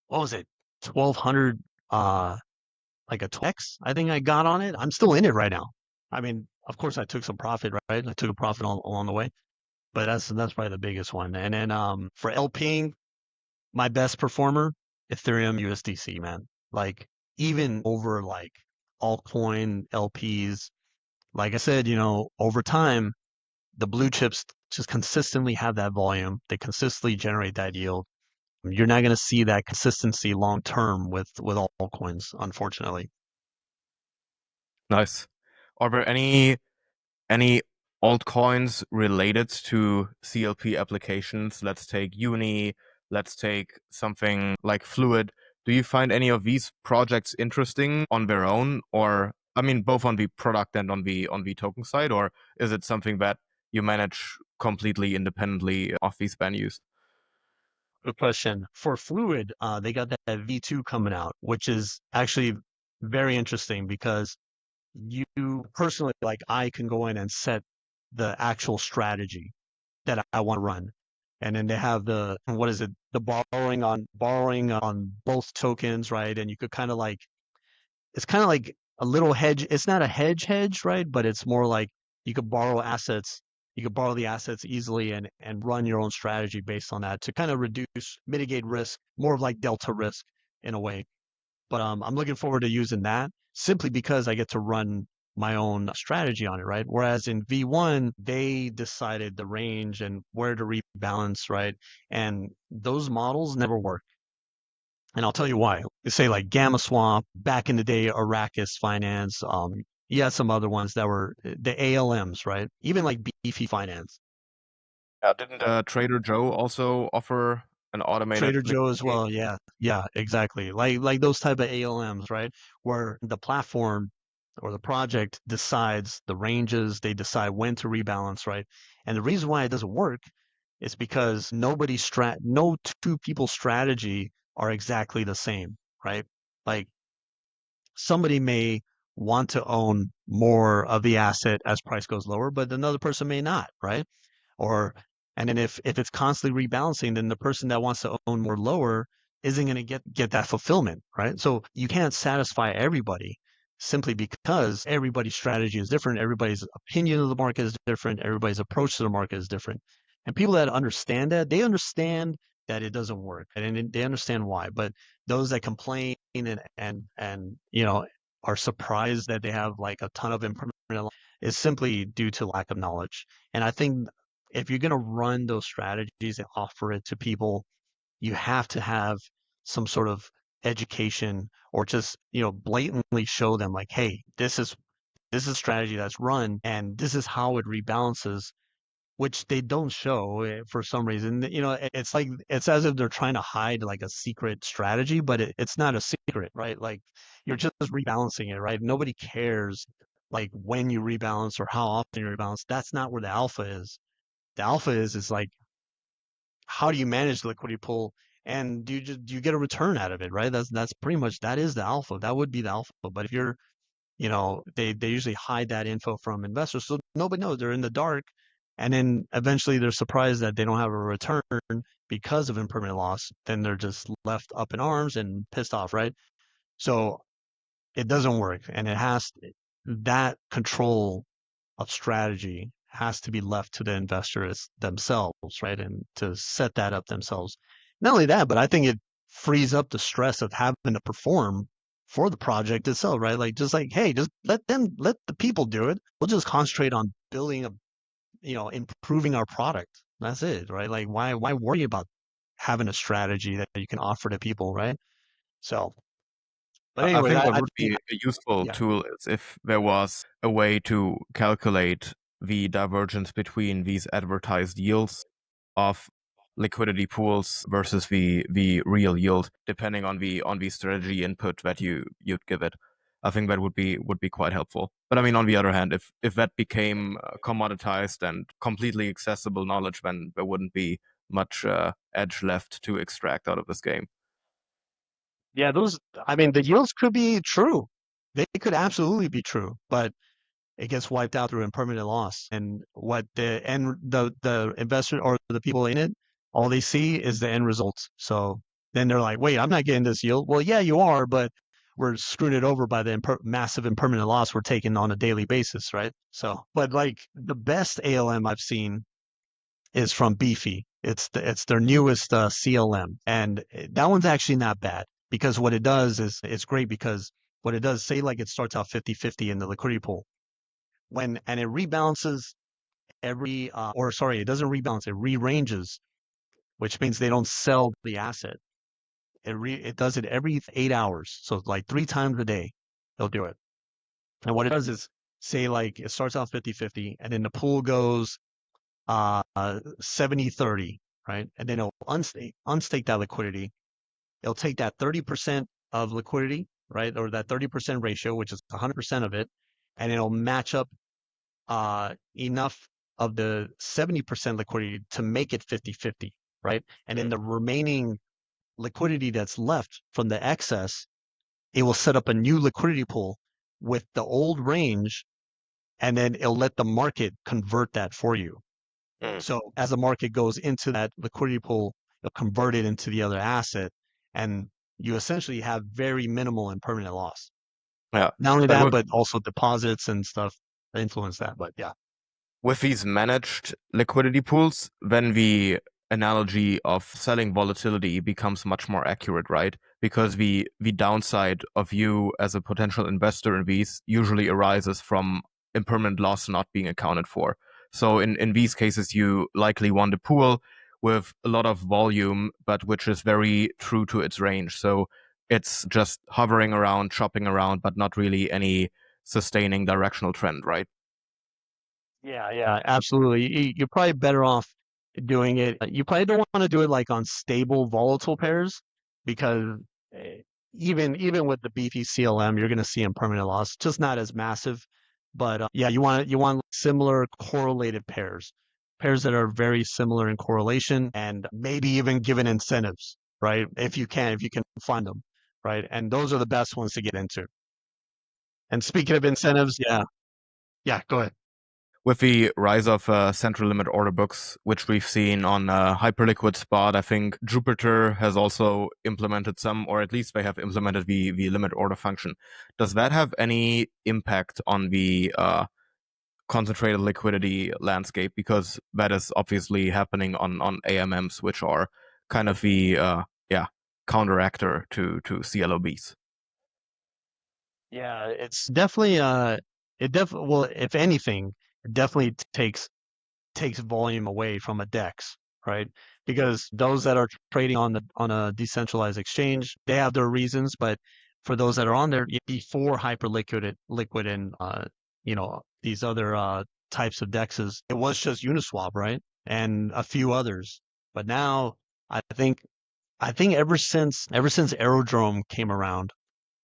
what was it? 1,200 like a DEX, I think I got on it. I'm still in it right now. I mean, of course, I took some profit, right? I took a profit along the way, but that's probably the biggest one. And then for LPing, my best performer, Ethereum USDC, man. Like even over like altcoin LPs, like I said, over time, the blue chips just consistently have that volume. They consistently generate that yield. You're not going to see that consistency long term with altcoins, unfortunately. Nice. Are there any altcoins related to CLP applications? Let's take Uni, let's take something like Fluid. Do you find any of these projects interesting on their own, or I mean both on the product and on the token side, or is it something that you manage completely independently of these venues? Good question. For Fluid, they got that V2 coming out, which is actually very interesting because you personally, like I can go in and set the actual strategy that I want to run. And then they have what is it? The borrowing on both tokens, right? And you could it's kind of like a little hedge. It's not a hedge, right? But it's more like you could borrow assets. You could borrow the assets easily and run your own strategy based on that to kind of mitigate risk, more of like delta risk in a way. But I'm looking forward to using that simply because I get to run my own strategy on it, right? Whereas in V1, they decided the range and where to rebalance, right? And those models never work. And I'll tell you why. Say like Gamma Swamp, back in the day, Arrakis Finance. You had some other ones that were the ALMs, right? Even like Beefy Finance, Didn't Trader Joe also offer an automated Trader Joe as liquidity? well. Yeah, yeah, exactly. Like those type of ALMs, right? Where the platform or the project decides the ranges, they decide when to rebalance, right? And the reason why it doesn't work is because no two people's strategy are exactly the same, right? Like somebody may want to own more of the asset as price goes lower, but another person may not, right? Or and then if it's constantly rebalancing, then the person that wants to own more lower isn't going to get that fulfillment, right? So you can't satisfy everybody simply because everybody's strategy is different, everybody's opinion of the market is different, everybody's approach to the market is different. And people that understand that, they understand that it doesn't work, and they understand why. But those that complain and are surprised that they have like a ton of impermanent is simply due to lack of knowledge. And I think if you're going to run those strategies and offer it to people, you have to have some sort of education, or just blatantly show them like, hey, this is a strategy that's run, and this is how it rebalances, which they don't show for some reason. It's like it's as if they're trying to hide like a secret strategy, but it's not a secret, right? Like you're just rebalancing it, right? Nobody cares like when you rebalance or how often you rebalance. That's not where the alpha is. The alpha is like, how do you manage the liquidity pool, and do you get a return out of it, right? That's pretty much, that is the alpha. That would be the alpha. But if you're they usually hide that info from investors, so nobody knows. They're in the dark, and then eventually they're surprised that they don't have a return because of impermanent loss. Then they're just left up in arms and pissed off, right? So it doesn't work, and that control of strategy has to be left to the investors themselves, right? And to set that up themselves. Not only that, but I think it frees up the stress of having to perform for the project itself, right? Like, just like, hey, just let the people do it. We'll just concentrate on building improving our product. That's it, right? Like, why worry about having a strategy that you can offer to people, right? So, but I anyways, think what I would think, be a useful yeah. tool is if there was a way to calculate the divergence between these advertised yields of liquidity pools versus the real yield, depending on the strategy input that you'd give it. I think that would be quite helpful. But I mean, on the other hand, if that became commoditized and completely accessible knowledge, then there wouldn't be much edge left to extract out of this game. Yeah, I mean, the yields could be true. They could absolutely be true, but it gets wiped out through impermanent loss. And what the investor or the people in it, all they see is the end results. So then they're like, wait, I'm not getting this yield. Well, yeah, you are, but we're screwing it over by the massive impermanent loss we're taking on a daily basis, right? So, but like the best ALM I've seen is from Beefy. It's their newest CLM, and that one's actually not bad, because what it does is it's great, because what it does, say like it starts out 50-50 in the liquidity pool, and it rebalances every or sorry, it doesn't rebalance, it rearranges, which means they don't sell the asset. It does it every 8 hours, so like 3 times a day they'll do it. And what it does is, say like it starts out 50-50, and then the pool goes 70-30, right? And then it'll unstake that liquidity. It'll take that 30% of liquidity, right? Or that 30% ratio, which is 100% of it, and it'll match up enough of the 70% liquidity to make it 50-50, right? And then the remaining liquidity that's left from the excess, it will set up a new liquidity pool with the old range, and then it'll let the market convert that for you. Mm. So as the market goes into that liquidity pool, you'll convert it into the other asset, and you essentially have very minimal and permanent loss. Yeah, Not only that that, would but also deposits and stuff influence that. But yeah. with these managed liquidity pools, then the analogy of selling volatility becomes much more accurate, right? Because the downside of you as a potential investor in these usually arises from impermanent loss not being accounted for. So in these cases, you likely want a pool with a lot of volume, but which is very true to its range. So it's just hovering around, chopping around, but not really any sustaining directional trend, right? Yeah, yeah, absolutely. You're probably better off doing it. You probably don't want to do it like on stable, volatile pairs, because eh, even with the beefy CLM, you're going to see impermanent loss, just not as massive. But yeah, you want similar correlated pairs that are very similar in correlation, and maybe even given incentives, right? If you can find them, right? And those are the best ones to get into. And speaking of incentives, yeah, yeah, go ahead. With the rise of central limit order books, which we've seen on Hyperliquid Spot, I think Jupiter has also implemented some, or at least they have implemented the limit order function. Does that have any impact on the concentrated liquidity landscape? Because that is obviously happening on AMMs, which are kind of the counteractor to CLOBs. Yeah, it's definitely well, if anything, it definitely takes volume away from a DEX, right? Because those that are trading on a decentralized exchange, they have their reasons, but for those that are on there before liquid and these other types of DEXs, it was just Uniswap, right? And a few others. But now I think ever since Aerodrome came around,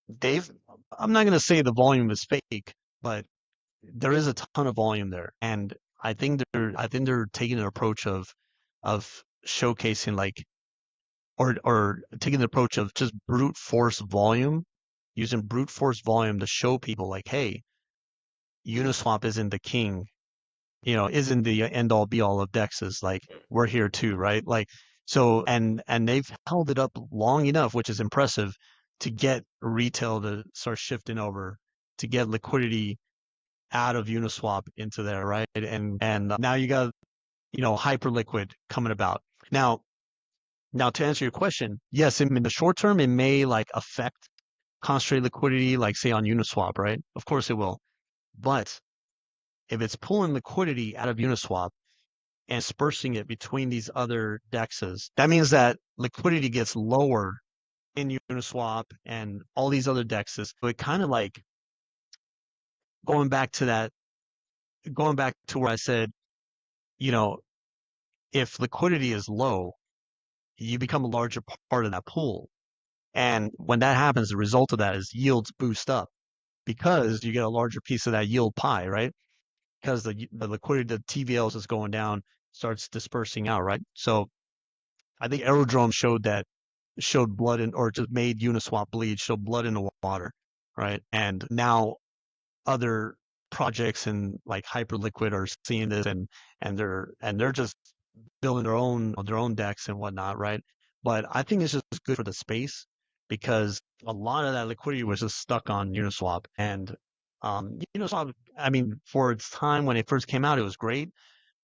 they've I'm not gonna say the volume is fake, but there is a ton of volume there, and I think they're taking an approach of showcasing like or taking the approach of just brute force volume, using brute force volume to show people like, hey, Uniswap isn't the king, isn't the end all be all of DEXs. Like we're here too, right? Like so, and they've held it up long enough, which is impressive, to get retail to start shifting over, to get liquidity out of Uniswap into there, right? And now you got Hyperliquid coming about. Now to answer your question, yes, in the short term, it may like affect concentrated liquidity, like say on Uniswap, right? Of course it will. But if it's pulling liquidity out of Uniswap and dispersing it between these other DEXs, that means that liquidity gets lower in Uniswap and all these other DEXs. So it kind of like going back to that, going back to where I said, you know, if liquidity is low, you become a larger part of that pool. And when that happens, the result of that is yields boost up because you get a larger piece of that yield pie, right? Because the liquidity, the TVLs is going down, starts dispersing out, right? So I think Aerodrome showed blood in, or just made Uniswap bleed, showed blood in the water, right? And now other projects and like Hyperliquid are seeing this and they're just building their own decks and whatnot, right? But I think it's just good for the space because a lot of that liquidity was just stuck on Uniswap. And Uniswap, I mean, for its time when it first came out, it was great,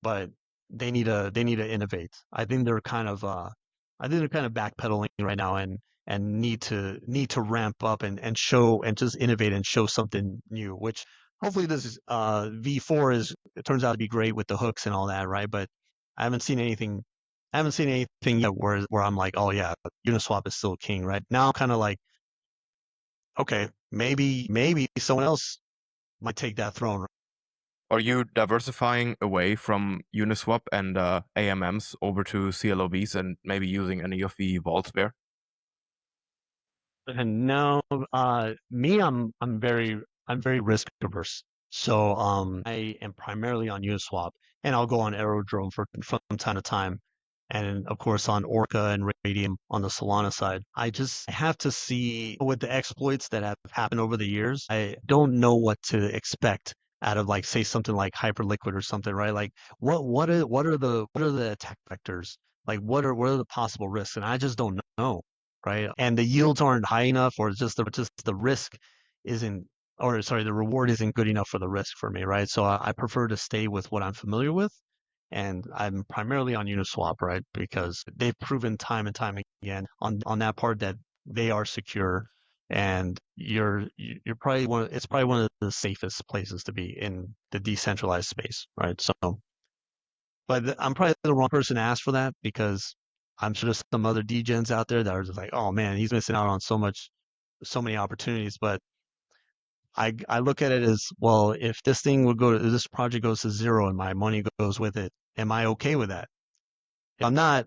but they need to innovate. I think they're kind of backpedaling right now and need to ramp up and show and just innovate and show something new, which hopefully this V4 it turns out to be great with the hooks and all that, right? But I haven't seen anything I haven't seen anything yet where I'm like, oh yeah, Uniswap is still king, right? Now I'm kind of like, okay, maybe someone else might take that throne. Are you diversifying away from Uniswap and AMMs over to CLOBs and maybe using any of the vaults there? And now, me, I'm very risk averse. So, I am primarily on Uniswap, and I'll go on Aerodrome from time to time, and of course on Orca and Radium on the Solana side. I just have to see with the exploits that have happened over the years. I don't know what to expect out of like say something like Hyperliquid or something, right? Like what are the attack vectors? Like what are the possible risks? And I just don't know, right? And the yields aren't high enough, or just the risk isn't, or sorry, the reward isn't good enough for the risk for me, right? So I prefer to stay with what I'm familiar with, and I'm primarily on Uniswap, right? Because they've proven time and time again on that part that they are secure, and you're probably it's probably one of the safest places to be in the decentralized space, right? So but I'm probably the wrong person to ask for that because I'm sure there's some other degens out there that are just like, oh man, he's missing out on so many opportunities. But I look at it as, well, if this project goes to zero and my money goes with it, am I okay with that? If I'm not,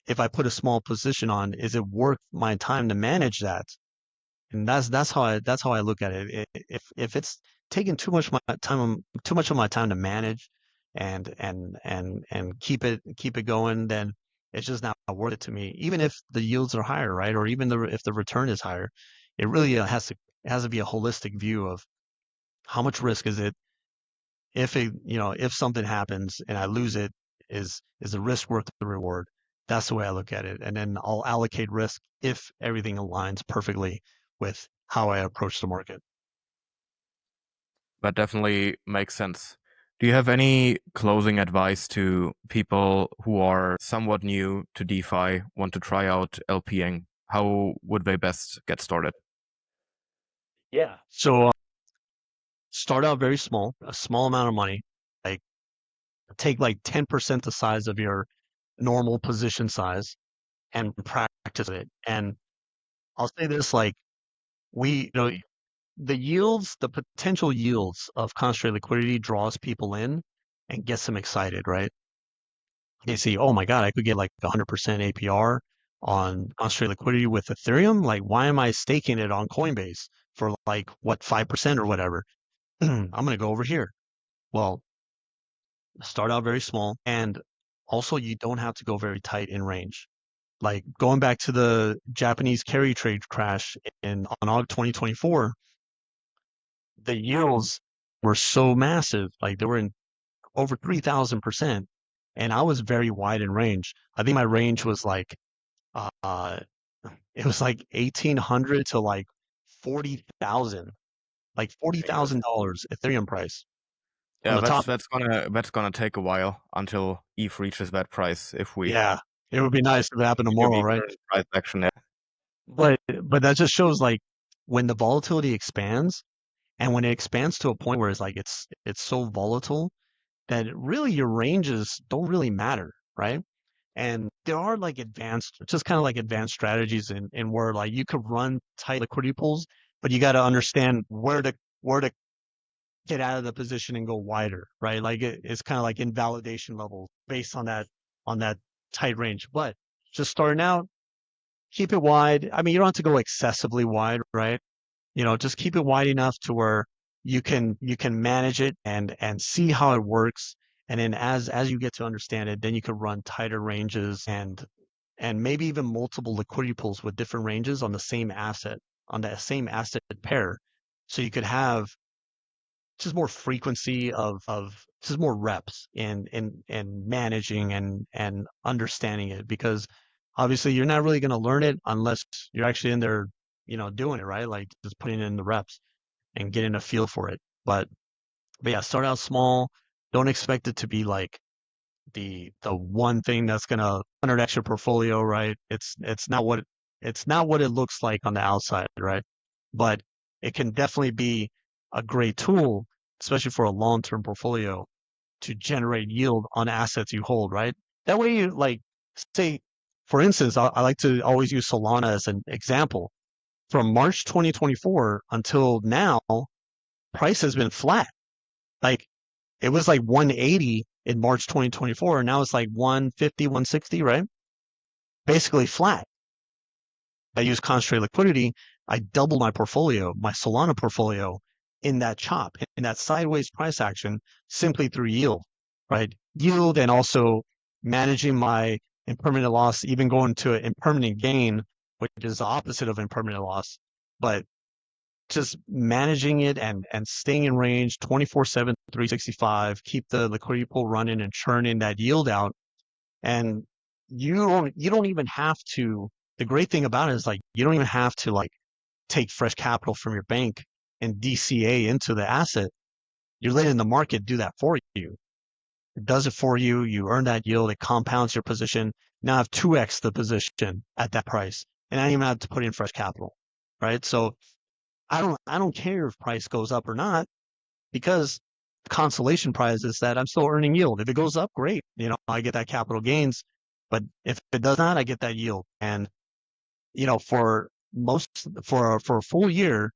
if I put a small position on, is it worth my time to manage that? And that's how I look at it. If it's taking too much of my time to manage and keep it going, then it's just not worth it to me. Even if the yields are higher, right? Or even if the return is higher, it really has to be a holistic view of how much risk is it. If something happens and I lose it, is the risk worth the reward? That's the way I look at it. And then I'll allocate risk if everything aligns perfectly with how I approach the market. That definitely makes sense. Do you have any closing advice to people who are somewhat new to DeFi, want to try out LPing? How would they best get started? Yeah. So start out very small, a small amount of money. Like take like 10% the size of your normal position size and practice it. And I'll say this, like the yields, the potential yields of concentrated liquidity draws people in and gets them excited, right? They see, oh my God, I could get like 100% APR on concentrated liquidity with Ethereum. Like, why am I staking it on Coinbase for like what 5% or whatever? I'm gonna go over here. Well, start out very small, and also you don't have to go very tight in range. Like going back to the Japanese carry trade crash in on August 2024, the yields were so massive, like they were in over 3,000%, and I was very wide in range. I think my range was like uh it was like 1,800 to like 40,000, like Yes. $40,000 Ethereum price on Yeah, the top. that's gonna take a while until ETH reaches that price if we Yeah, it would be nice if it happened continue tomorrow, the right? current price action. Yeah. But that just shows like when the volatility expands, and when it expands to a point where it's so volatile that really your ranges don't really matter, right? And there are like just kind of like advanced strategies in where like you could run tight liquidity pools, but you got to understand where to get out of the position and go wider, right? Like it's kind of like invalidation level based on that tight range. But just starting out, keep it wide. I mean, you don't have to go excessively wide, right? Just keep it wide enough to where you can manage it and see how it works. And then as you get to understand it, then you can run tighter ranges and maybe even multiple liquidity pools with different ranges on that same asset pair. So you could have just more frequency of just more reps in managing and understanding it, because obviously you're not really going to learn it unless you're actually in there, doing it, right? Like just putting in the reps and getting a feel for it. But yeah, start out small. Don't expect it to be like the one thing that's gonna 100x your portfolio, right? It's not what it looks like on the outside, right? But it can definitely be a great tool, especially for a long-term portfolio, to generate yield on assets you hold, right? That way you like say, for instance, I like to always use Solana as an example. From March 2024 until now, price has been flat. Like it was like 180 in March 2024, and now it's like 150, 160, right? Basically flat. I use concentrated liquidity. I double my portfolio, my Solana portfolio, in that chop, in that sideways price action, simply through yield, right? Yield and also managing my impermanent loss, even going to an impermanent gain, which is the opposite of impermanent loss. But just managing it and staying in range 24/7, 365, keep the liquidity pool running and churning that yield out. And you don't even have to, the great thing about it is like you don't even have to like take fresh capital from your bank and DCA into the asset. You're letting the market do that for you. It does it for you. You earn that yield. It compounds your position. Now I have 2x the position at that price, and I don't even have to put in fresh capital, right? So I don't care if price goes up or not, because the consolation prize is that I'm still earning yield. If it goes up, great. I get that capital gains. But if it does not, I get that yield. And for a full year,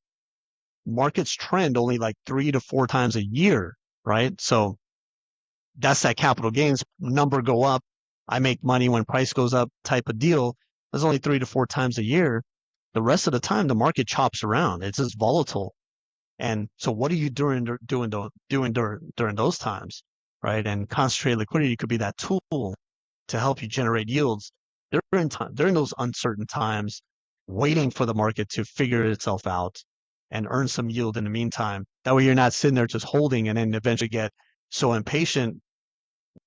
markets trend only like 3 to 4 times a year, right? So that's that capital gains number go up. I make money when price goes up type of deal. There's only 3 to 4 times a year. The rest of the time, the market chops around. It's just volatile. And so what are you doing during those times, right? And concentrated liquidity could be that tool to help you generate yields during those uncertain times, waiting for the market to figure itself out and earn some yield in the meantime. That way you're not sitting there just holding and then eventually get so impatient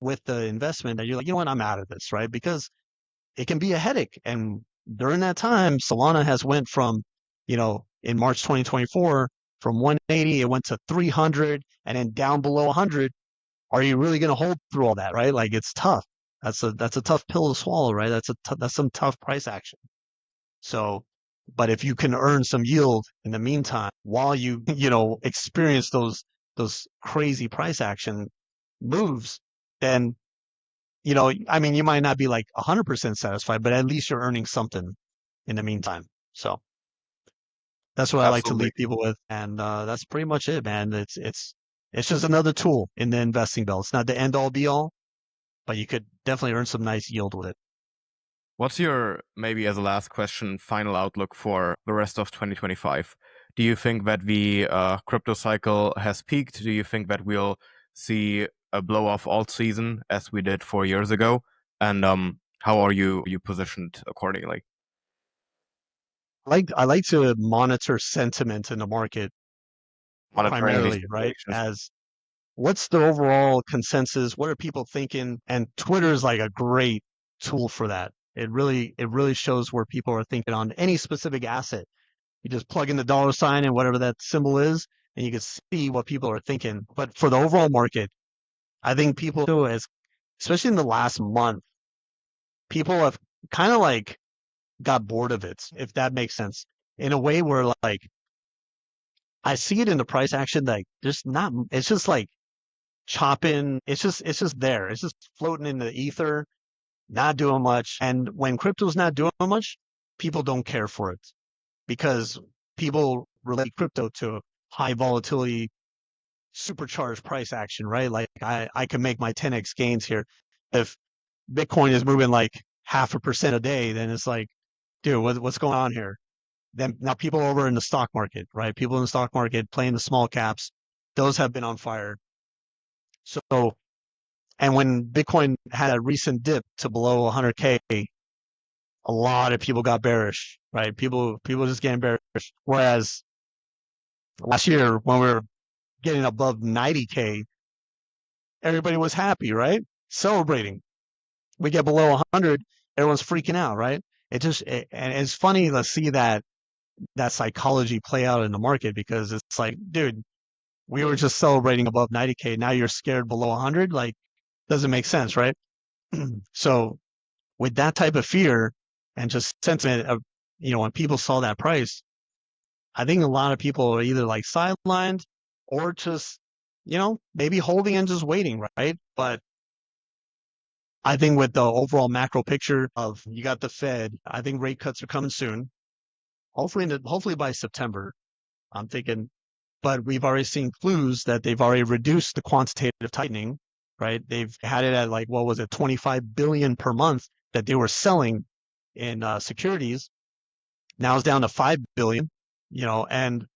with the investment that you're like, I'm out of this, right? Because it can be a headache. And during that time, Solana has went from, in March 2024, from 180, it went to 300 and then down below 100. are you really going to hold through all that, right? Like it's tough. That's a tough pill to swallow, right? That's some tough price action. So, but if you can earn some yield in the meantime while you experience those crazy price action moves, then I mean, you might not be like 100% satisfied, but at least you're earning something in the meantime. So that's what I like to Absolutely. leave people with, and that's pretty much it, man. It's just another tool in the investing belt. It's not the end all be all, but you could definitely earn some nice yield with it. What's your, maybe as a last question, final outlook for the rest of 2025? Do you think that the crypto cycle has peaked? Do you think that we'll see a blow off alt season as we did 4 years ago? And how are you positioned accordingly? I like to monitor sentiment in the market Monitoring these primarily, right? fluctuations. As what's the overall consensus? What are people thinking? And Twitter is like a great tool for that. It really shows where people are thinking on any specific asset. You just plug in the dollar sign and whatever that symbol is, and you can see what people are thinking. But for the overall market, I think people, as especially in the last month, people have kind of like got bored of it, if that makes sense. In a way where like I see it in the price action, like there's not, it's just like chopping. It's just there. It's just floating in the ether, not doing much. And when crypto's not doing much, people don't care for it because people relate crypto to high volatility, supercharged price action, right? Like I can make my 10x gains here. If Bitcoin is moving like 0.5% a day, then it's like, dude, what's going on here? Then now people over in the stock market, right? People in the stock market playing the small caps, those have been on fire. So, and when Bitcoin had a recent dip to below 100K, a lot of people got bearish, right? People just getting bearish. Whereas last year when we were getting above 90K, everybody was happy, right? Celebrating. We get below 100, everyone's freaking out, right? And it's funny to see that psychology play out in the market because it's like, dude, we were just celebrating above 90K. Now you're scared below 100. Like, doesn't make sense, right? So with that type of fear and just sentiment of, when people saw that price, I think a lot of people are either like sidelined or just, maybe holding and just waiting, right? But I think with the overall macro picture of you got the Fed, I think rate cuts are coming soon. Hopefully by September, I'm thinking, but we've already seen clues that they've already reduced the quantitative tightening, right? They've had it at like, what was it, 25 billion per month that they were selling in securities. Now it's down to 5 billion, and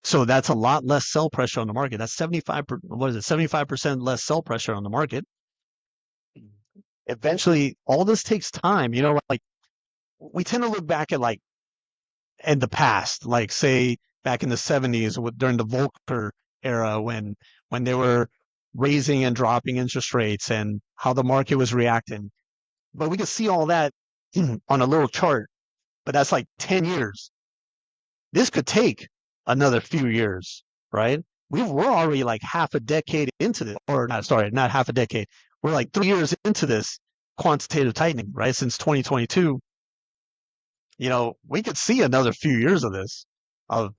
so that's a lot less sell pressure on the market. That's 75% less sell pressure on the market. Eventually, all this takes time, like we tend to look back at like in the past, like say back in the 70s during the Volcker era when they were raising and dropping interest rates and how the market was reacting. But we could see all that on a little chart, but that's like 10 years. This could take another few years, right? We're already like half a decade into this, or not, sorry, not half a decade. We're like 3 years into this quantitative tightening, right? Since 2022, we could see another few years of this, of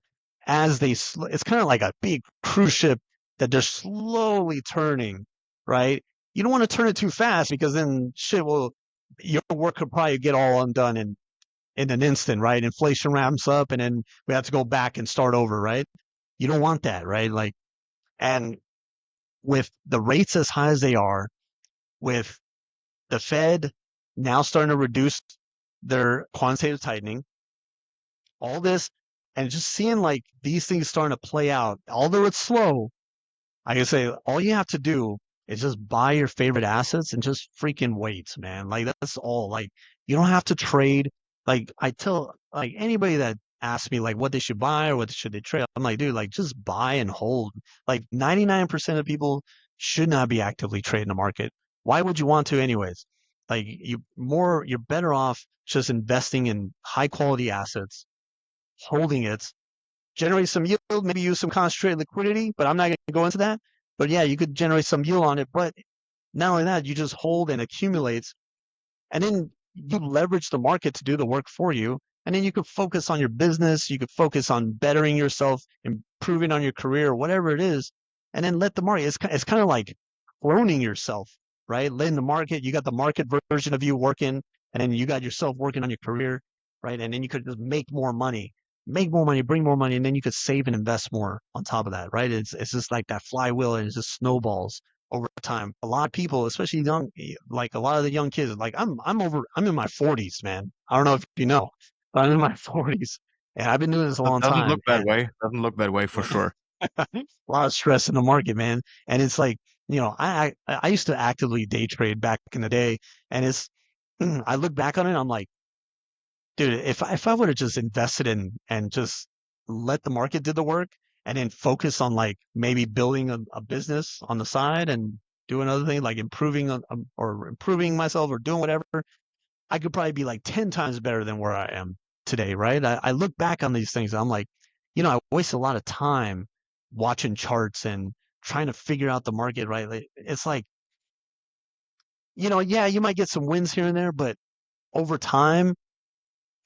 as it's kind of like a big cruise ship that they're slowly turning, right? You don't want to turn it too fast because then your work could probably get all undone in an instant, right? Inflation ramps up and then we have to go back and start over, right? You don't want that, right? Like, and with the rates as high as they are, with the Fed now starting to reduce their quantitative tightening, all this, and just seeing like these things starting to play out, although it's slow, I can say all you have to do is just buy your favorite assets and just freaking wait, man. Like that's all. Like you don't have to trade. Like I tell like anybody that asks me like what they should buy or what should they trade, I'm like, dude, like just buy and hold. Like 99% of people should not be actively trading the market. Why would you want to anyways? Like you're better off just investing in high quality assets, holding it, generate some yield, maybe use some concentrated liquidity, but I'm not going to go into that. But yeah, you could generate some yield on it. But not only that, you just hold and accumulates, and then you leverage the market to do the work for you. And then you could focus on your business. You could focus on bettering yourself, improving on your career, whatever it is, and then let the market. It's kind of like cloning yourself, right? Letting the market. You got the market version of you working, and then you got yourself working on your career, right? And then you could just make more money, bring more money, and then you could save and invest more on top of that, right? It's just like that flywheel, and it just snowballs over time. A lot of people, especially young, like a lot of the young kids, like I'm in my 40s, man. I don't know if you know, but I'm in my 40s, and I've been doing this a That long doesn't time, look that way. Doesn't look that way for and sure. a lot of stress in the market, man. And it's like, I used to actively day trade back in the day, and it's I look back on it, I'm like, dude, if I would have just invested in and just let the market do the work, and then focus on like maybe building a business on the side and doing other things like or improving myself or doing whatever, I could probably be like 10 times better than where I am today, right? I look back on these things and I'm like, I waste a lot of time watching charts and trying to figure out the market, right? It's like, yeah, you might get some wins here and there, but over time,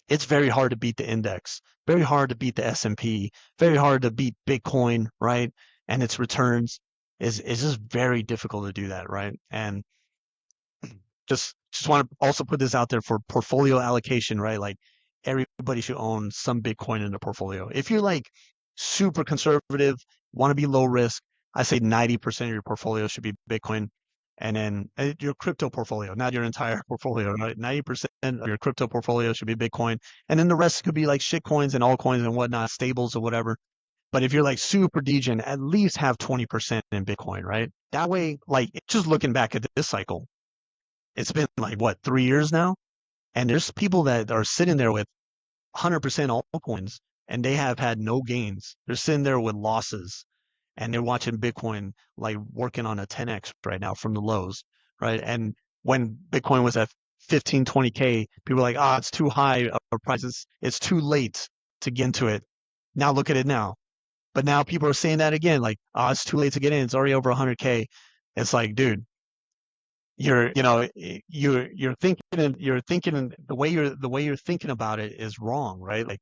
it's very hard to beat the index, very hard to beat the S&P, very hard to beat Bitcoin, right? And its returns is just very difficult to do that, right? And just want to also put this out there for portfolio allocation, right? Like everybody should own some Bitcoin in their portfolio. If you're like super conservative, want to be low risk, I say 90% of your portfolio should be Bitcoin. And then your crypto portfolio, not your entire portfolio, right? 90% of your crypto portfolio should be Bitcoin. And then the rest could be like shit coins and altcoins and whatnot, stables or whatever. But if you're like super degen, at least have 20% in Bitcoin, right? That way, like just looking back at this cycle, it's been like what, 3 years now? And there's people that are sitting there with 100% altcoins and they have had no gains. They're sitting there with losses and they're watching Bitcoin like working on a 10x right now from the lows, right? And when Bitcoin was at 15, 20K, people were like, it's too high of prices. It's too late to get into it. Now look at it now. But now people are saying that again, like, it's too late to get in. It's already over 100K. It's like, dude, you're thinking the way you're thinking about it is wrong, right? Like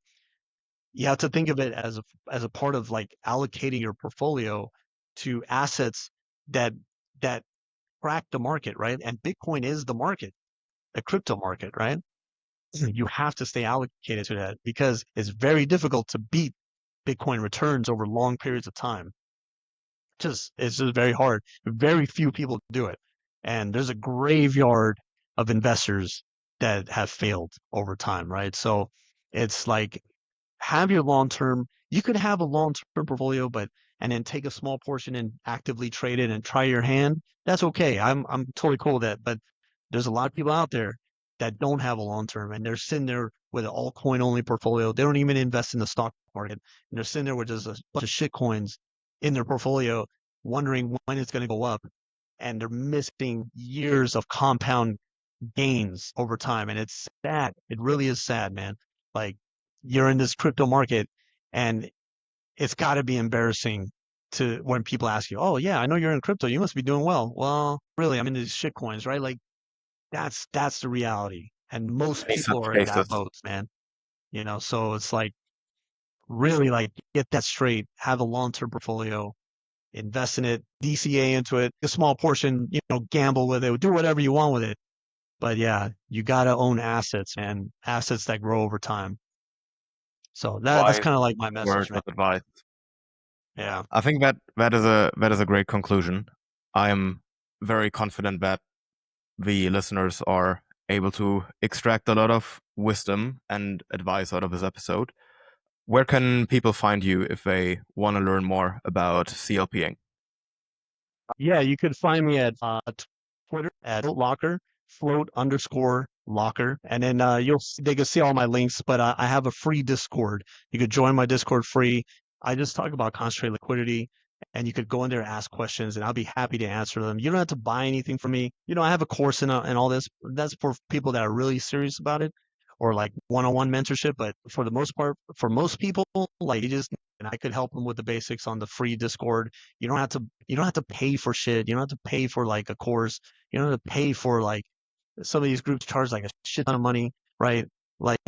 you have to think of it as a part of like allocating your portfolio to assets that that crack the market, right? And Bitcoin is the market, the crypto market, right? You have to stay allocated to that because it's very difficult to beat Bitcoin returns over long periods of time. It's just very hard. Very few people do it. And there's a graveyard of investors that have failed over time, right? So it's like have your long term. You could have a long term portfolio, but and then take a small portion and actively trade it and try your hand. That's okay. I'm totally cool with that. But there's a lot of people out there that don't have a long term and they're sitting there with an altcoin only portfolio. They don't even invest in the stock market. And they're sitting there with just a bunch of shit coins in their portfolio, wondering when it's going to go up. And they're missing years of compound gains over time. And it's sad. It really is sad, man. Like you're in this crypto market and it's got to be embarrassing to when people ask you, oh yeah, I know you're in crypto. You must be doing well. Well, really, I'm in these shit coins, right? Like that's the reality. And most Any such people are in that cases. boat, man. So it's like really like get that straight, have a long-term portfolio, invest in it, DCA into it, a small portion, gamble with it, do whatever you want with it. But yeah, you got to own assets, man, assets that grow over time. So that's Wise kind of like my message, words man. of advice. Yeah. I think that is a great conclusion. I am very confident that the listeners are able to extract a lot of wisdom and advice out of this episode. Where can people find you if they want to learn more about CLPing? Yeah, you could find me at Twitter at locker, float_locker. And then they can see all my links, but I have a free Discord. You could join my Discord free. I just talk about concentrated liquidity and you could go in there and ask questions and I'll be happy to answer them. You don't have to buy anything from me. I have a course and all this. That's for people that are really serious about it or like one-on-one mentorship. But for the most part, for most people, like you just and I could help them with the basics on the free Discord. You don't have to pay for shit. You don't have to pay for like a course. You don't have to pay for like some of these groups charge like a shit ton of money, right? Like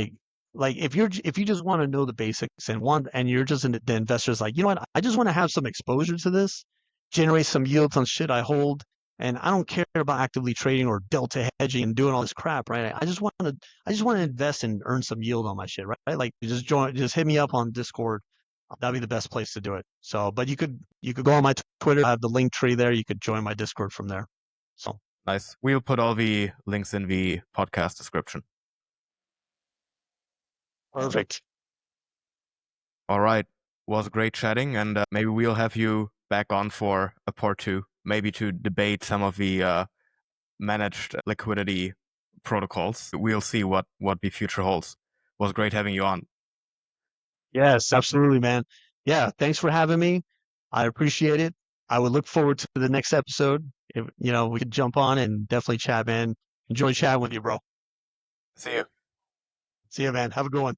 if you just want to know the basics and you're just in the investors like, you know what, I just want to have some exposure to this, generate some yields on shit I hold, and I don't care about actively trading or delta hedging and doing all this crap, right? I just want to invest and earn some yield on my shit, right? Like just hit me up on Discord. That'd be the best place to do it. So, but you could go on my Twitter. I have the link tree there. You could join my Discord from there. So Nice. We'll put all the links in the podcast description. perfect. All right. Was great chatting, and maybe we'll have you back on for a part two, maybe to debate some of the managed liquidity protocols. We'll see what the future holds. Was great having you on. Yes, absolutely, man. Yeah, thanks for having me. I appreciate it. I would look forward to the next episode. If, we could jump on and definitely chat, man. Enjoy chatting with you, bro. See you. See you, man. Have a good one.